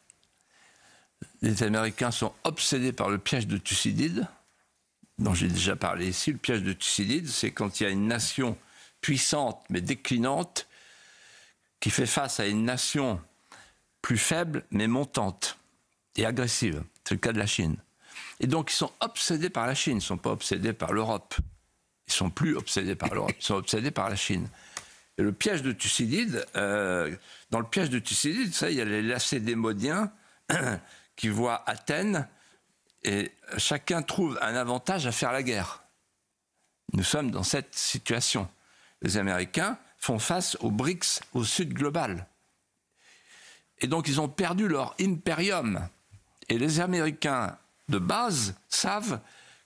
Les Américains sont obsédés par le piège de Thucydide, dont j'ai déjà parlé ici. Le piège de Thucydide, c'est quand il y a une nation puissante mais déclinante qui fait face à une nation plus faible mais montante et agressive. C'est le cas de la Chine. Et donc ils sont obsédés par la Chine, ils ne sont pas obsédés par l'Europe. Ils ne sont plus obsédés par l'Europe, ils sont obsédés par la Chine. Et le piège de Thucydide, dans le piège de Thucydide, vous savez, il y a les Lacédémoniens qui voient Athènes et chacun trouve un avantage à faire la guerre. Nous sommes dans cette situation. Les Américains font face aux BRICS au sud global. Et donc ils ont perdu leur impérium. Et les Américains de base savent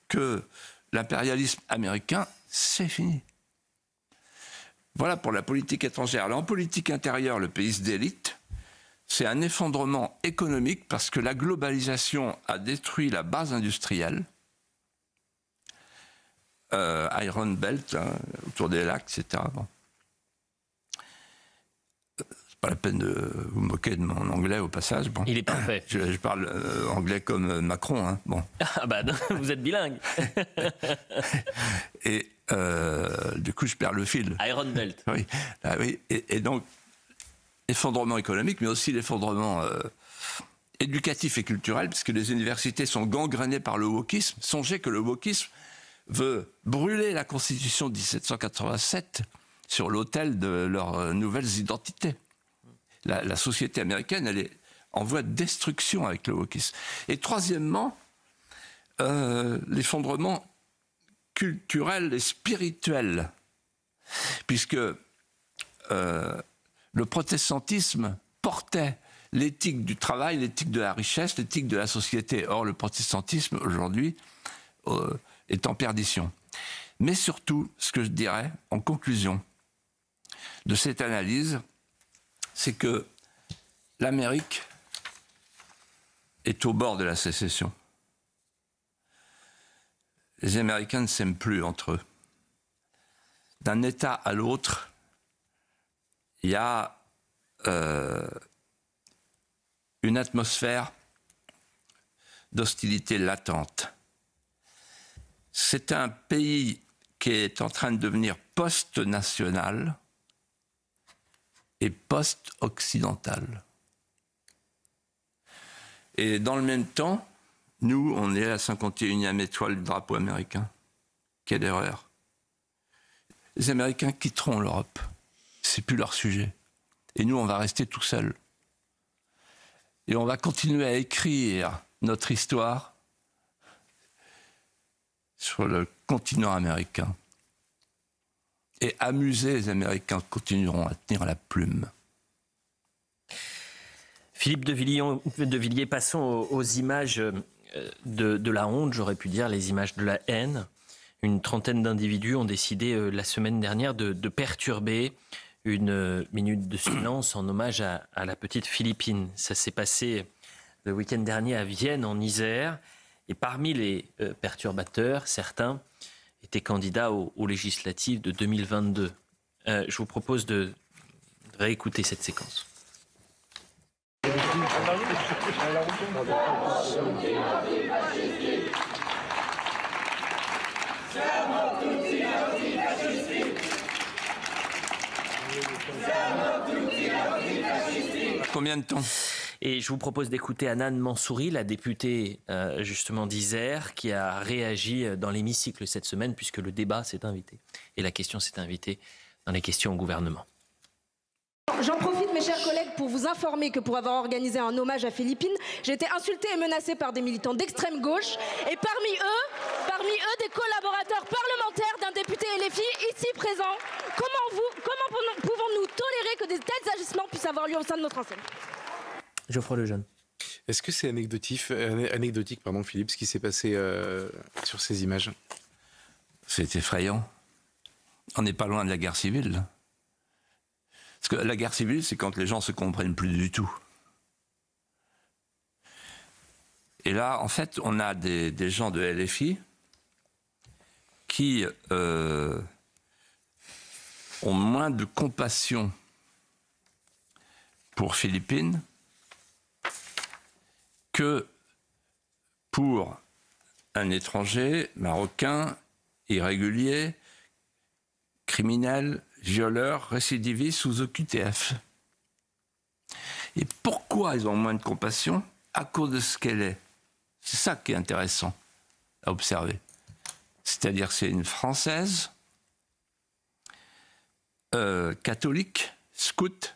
que l'impérialisme américain, c'est fini. Voilà pour la politique étrangère. Alors en politique intérieure, le pays se délite. C'est un effondrement économique parce que la globalisation a détruit la base industrielle. Iron Belt, hein, autour des lacs, etc. Bon. Pas la peine de vous moquer de mon anglais au passage. Bon. Il est parfait. Je parle anglais comme Macron. Hein. Bon. Ah bah non, vous êtes bilingue. Et du coup, je perds le fil. Iron Belt. Oui. Ah, oui. Et donc, effondrement économique, mais aussi l'effondrement éducatif et culturel, puisque les universités sont gangrénées par le wokisme. Songez que le wokisme veut brûler la Constitution de 1787 sur l'autel de leurs nouvelles identités. La société américaine, elle est en voie de destruction avec le wokisme. Et troisièmement, l'effondrement culturel et spirituel, puisque le protestantisme portait l'éthique du travail, l'éthique de la richesse, l'éthique de la société. Or, le protestantisme, aujourd'hui, est en perdition. Mais surtout, ce que je dirais, en conclusion de cette analyse, c'est que l'Amérique est au bord de la sécession. Les Américains ne s'aiment plus entre eux. D'un État à l'autre, il y a une atmosphère d'hostilité latente. C'est un pays qui est en train de devenir post-national et post-occidental. Et dans le même temps, nous, on est à la 51e étoile du drapeau américain. Quelle erreur. Les Américains quitteront l'Europe. C'est plus leur sujet. Et nous, on va rester tout seuls. Et on va continuer à écrire notre histoire sur le continent américain. Et amuser les Américains continueront à tenir la plume. Philippe de Villiers, passons aux images de la honte, j'aurais pu dire, les images de la haine. Une trentaine d'individus ont décidé la semaine dernière de perturber une minute de silence en hommage à la petite Philippine. Ça s'est passé le week-end dernier à Vienne, en Isère. Et parmi les perturbateurs, certains étaient candidats aux législatives de 2022. Je vous propose de réécouter cette séquence. Combien de temps ? Et je vous propose d'écouter Hanan Mansouri, la députée justement d'Isère, qui a réagi dans l'hémicycle cette semaine, puisque le débat s'est invité. Et la question s'est invitée dans les questions au gouvernement. J'en profite, mes chers collègues, pour vous informer que pour avoir organisé un hommage à Philippine, j'ai été insultée et menacée par des militants d'extrême gauche. Et parmi eux, des collaborateurs parlementaires d'un député LFI ici présent. Comment pouvons-nous tolérer que de tels agissements puissent avoir lieu au sein de notre enceinte ? Geoffroy Lejeune. Est-ce que c'est anecdotique, Philippe, ce qui s'est passé sur ces images ? C'est effrayant. On n'est pas loin de la guerre civile. Parce que la guerre civile, c'est quand les gens se comprennent plus du tout. Et là, en fait, on a des gens de LFI qui ont moins de compassion pour Philippine que pour un étranger marocain, irrégulier, criminel, violeur, récidiviste sous OQTF. Et pourquoi ils ont moins de compassion ? À cause de ce qu'elle est. C'est ça qui est intéressant à observer. C'est-à-dire que c'est une Française, catholique, scout,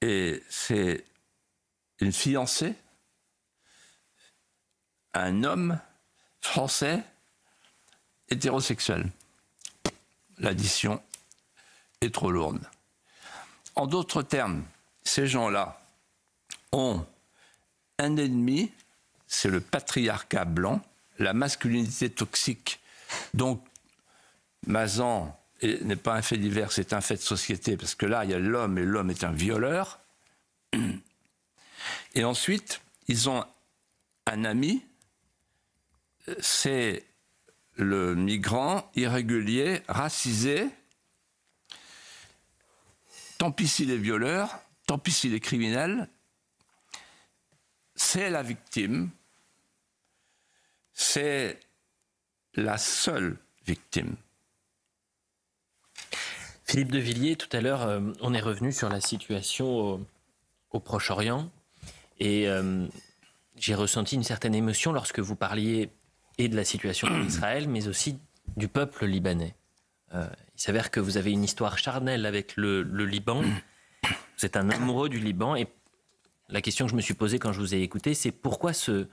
et c'est une fiancée, un homme français hétérosexuel. L'addition est trop lourde. En d'autres termes, ces gens-là ont un ennemi, c'est le patriarcat blanc, la masculinité toxique. Donc, Mazan n'est pas un fait divers, c'est un fait de société, parce que là, il y a l'homme, et l'homme est un violeur. Et ensuite, ils ont un ami, c'est le migrant irrégulier, racisé, tant pis si les violeurs, tant pis si les criminels, c'est la victime, c'est la seule victime. Philippe de Villiers, tout à l'heure, on est revenu sur la situation au Proche-Orient et j'ai ressenti une certaine émotion lorsque vous parliez et de la situation en Israël, mais aussi du peuple libanais. Il s'avère que vous avez une histoire charnelle avec le Liban. Vous êtes un amoureux du Liban et la question que je me suis posée quand je vous ai écouté, c'est pourquoi ce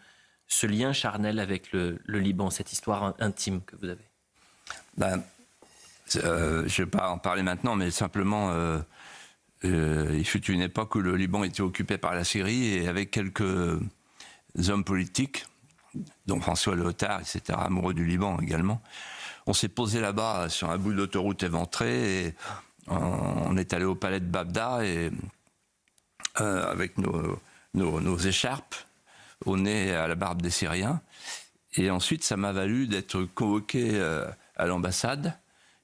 lien charnel avec le Liban, cette histoire intime que vous avez? Je ne vais pas en parler maintenant, mais simplement, il fut une époque où le Liban était occupé par la Syrie et avec quelques hommes politiques, dont François Léotard, etc., amoureux du Liban également, on s'est posé là-bas sur un bout d'autoroute éventré et on est allé au palais de Babda et avec nos écharpes au nez et à la barbe des Syriens. Et ensuite, ça m'a valu d'être convoqué à l'ambassade.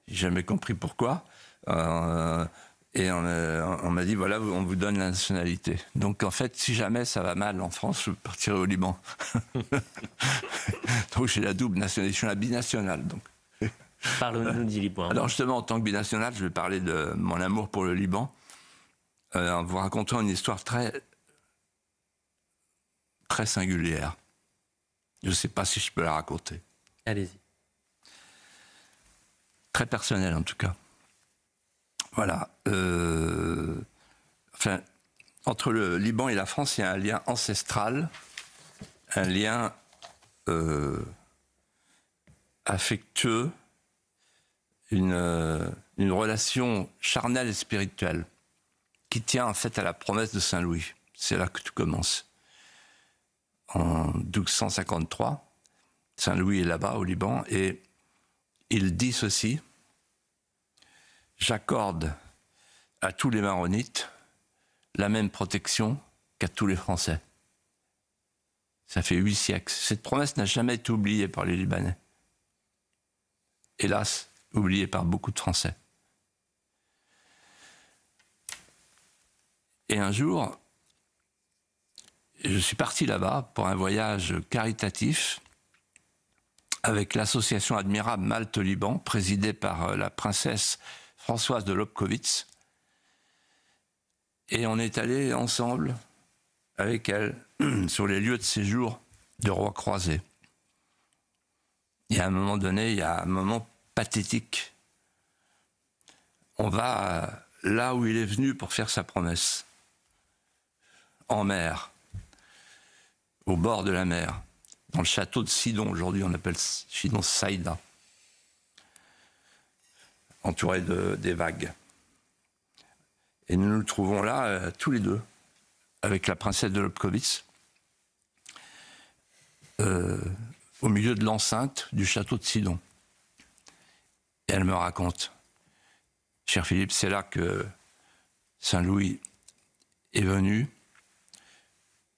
J'ai jamais compris pourquoi. Et on m'a dit, voilà, on vous donne la nationalité. Donc, en fait, si jamais ça va mal en France, je partirai au Liban. Donc, j'ai la double nationalité. Je suis un binational, donc. Parlons-nous du Liban. Alors, justement, en tant que binational, je vais parler de mon amour pour le Liban, en vous racontant une histoire très, très singulière. Je ne sais pas si je peux la raconter. Allez-y. Très personnelle, en tout cas. Voilà. Enfin, entre le Liban et la France, il y a un lien ancestral, un lien affectueux, une relation charnelle et spirituelle qui tient en fait à la promesse de Saint-Louis. C'est là que tout commence. En 1253, Saint-Louis est là-bas au Liban et il dit ceci: j'accorde à tous les Maronites la même protection qu'à tous les Français. Ça fait 8 siècles. Cette promesse n'a jamais été oubliée par les Libanais. Hélas, oubliée par beaucoup de Français. Et un jour, je suis parti là-bas pour un voyage caritatif avec l'association Admirable Malte-Liban, présidée par la princesse Françoise de Lobkowitz. Et on est allé ensemble avec elle sur les lieux de séjour de rois croisés. Et à un moment donné, il y a un moment pathétique. On va là où il est venu pour faire sa promesse, en mer, au bord de la mer, dans le château de Sidon. Aujourd'hui, on appelle Sidon Saïda, entouré des vagues. Et nous nous trouvons là, tous les deux, avec la princesse de Lobkowitz, au milieu de l'enceinte du château de Sidon. Et elle me raconte: cher Philippe, c'est là que Saint-Louis est venu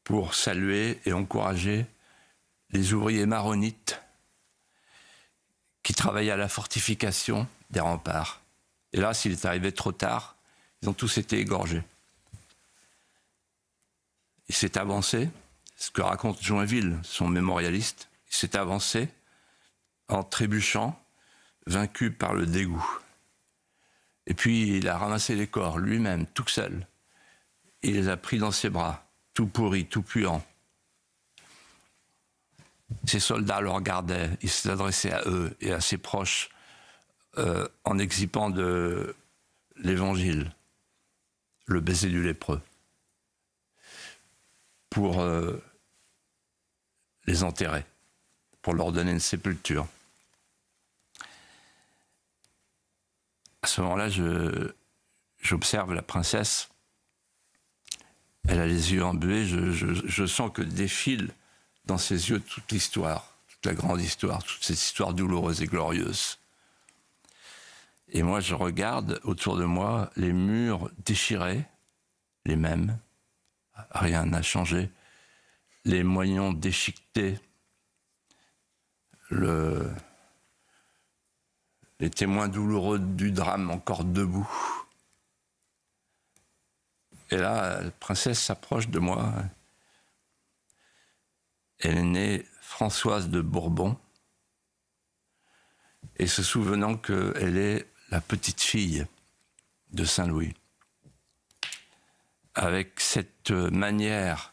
pour saluer et encourager les ouvriers maronites qui travaillaient à la fortification des remparts. Et là, s'il est arrivé trop tard, ils ont tous été égorgés. Il s'est avancé, ce que raconte Joinville, son mémorialiste, il s'est avancé en trébuchant, vaincu par le dégoût. Et puis il a ramassé les corps lui-même, tout seul. Il les a pris dans ses bras, tout pourris, tout puants. Ses soldats le regardaient, il s'est adressé à eux et à ses proches en exhibant de l'évangile, le baiser du lépreux, pour les enterrer, pour leur donner une sépulture. À ce moment-là, j'observe la princesse. Elle a les yeux embués. Je sens que défile dans ses yeux toute l'histoire, toute la grande histoire, toute cette histoire douloureuse et glorieuse. Et moi, je regarde autour de moi les murs déchirés, les mêmes, rien n'a changé, les moignons déchiquetés, les témoins douloureux du drame encore debout. Et là, la princesse s'approche de moi. Elle est née Françoise de Bourbon. Et se souvenant qu'elle est la petite fille de Saint-Louis. Avec cette manière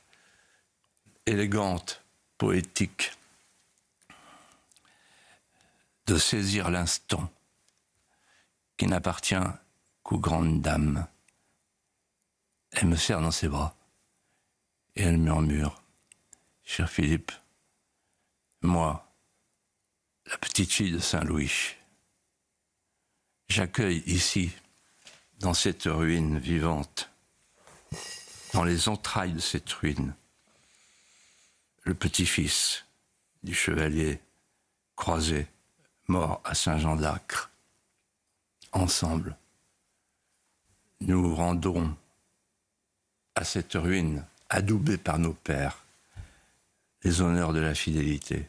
élégante, poétique, de saisir l'instant qui n'appartient qu'aux grandes dames. Elle me serre dans ses bras et elle murmure « Cher Philippe, moi, la petite fille de Saint-Louis, j'accueille ici, dans cette ruine vivante, dans les entrailles de cette ruine, le petit-fils du chevalier Croiset, mort à Saint-Jean-d'Acre. Ensemble, nous rendons à cette ruine, adoubée par nos pères, les honneurs de la fidélité.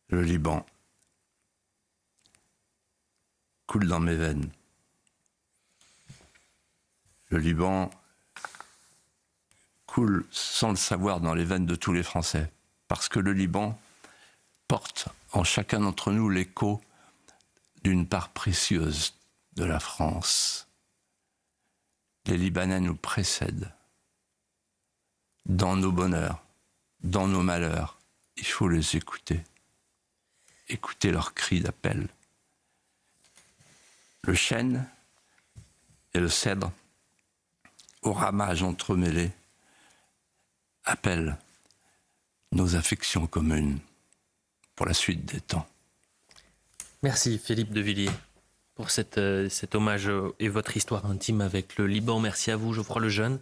Le Liban coule dans mes veines. Le Liban coule sans le savoir dans les veines de tous les Français, parce que le Liban porte en chacun d'entre nous l'écho d'une part précieuse de la France. Les Libanais nous précèdent. Dans nos bonheurs, dans nos malheurs, il faut les écouter. Écouter leurs cris d'appel. Le chêne et le cèdre, au ramage entremêlé, appellent nos affections communes pour la suite des temps. Merci Philippe de Villiers pour cet hommage et votre histoire intime avec le Liban. Merci à vous Geoffroy Lejeune.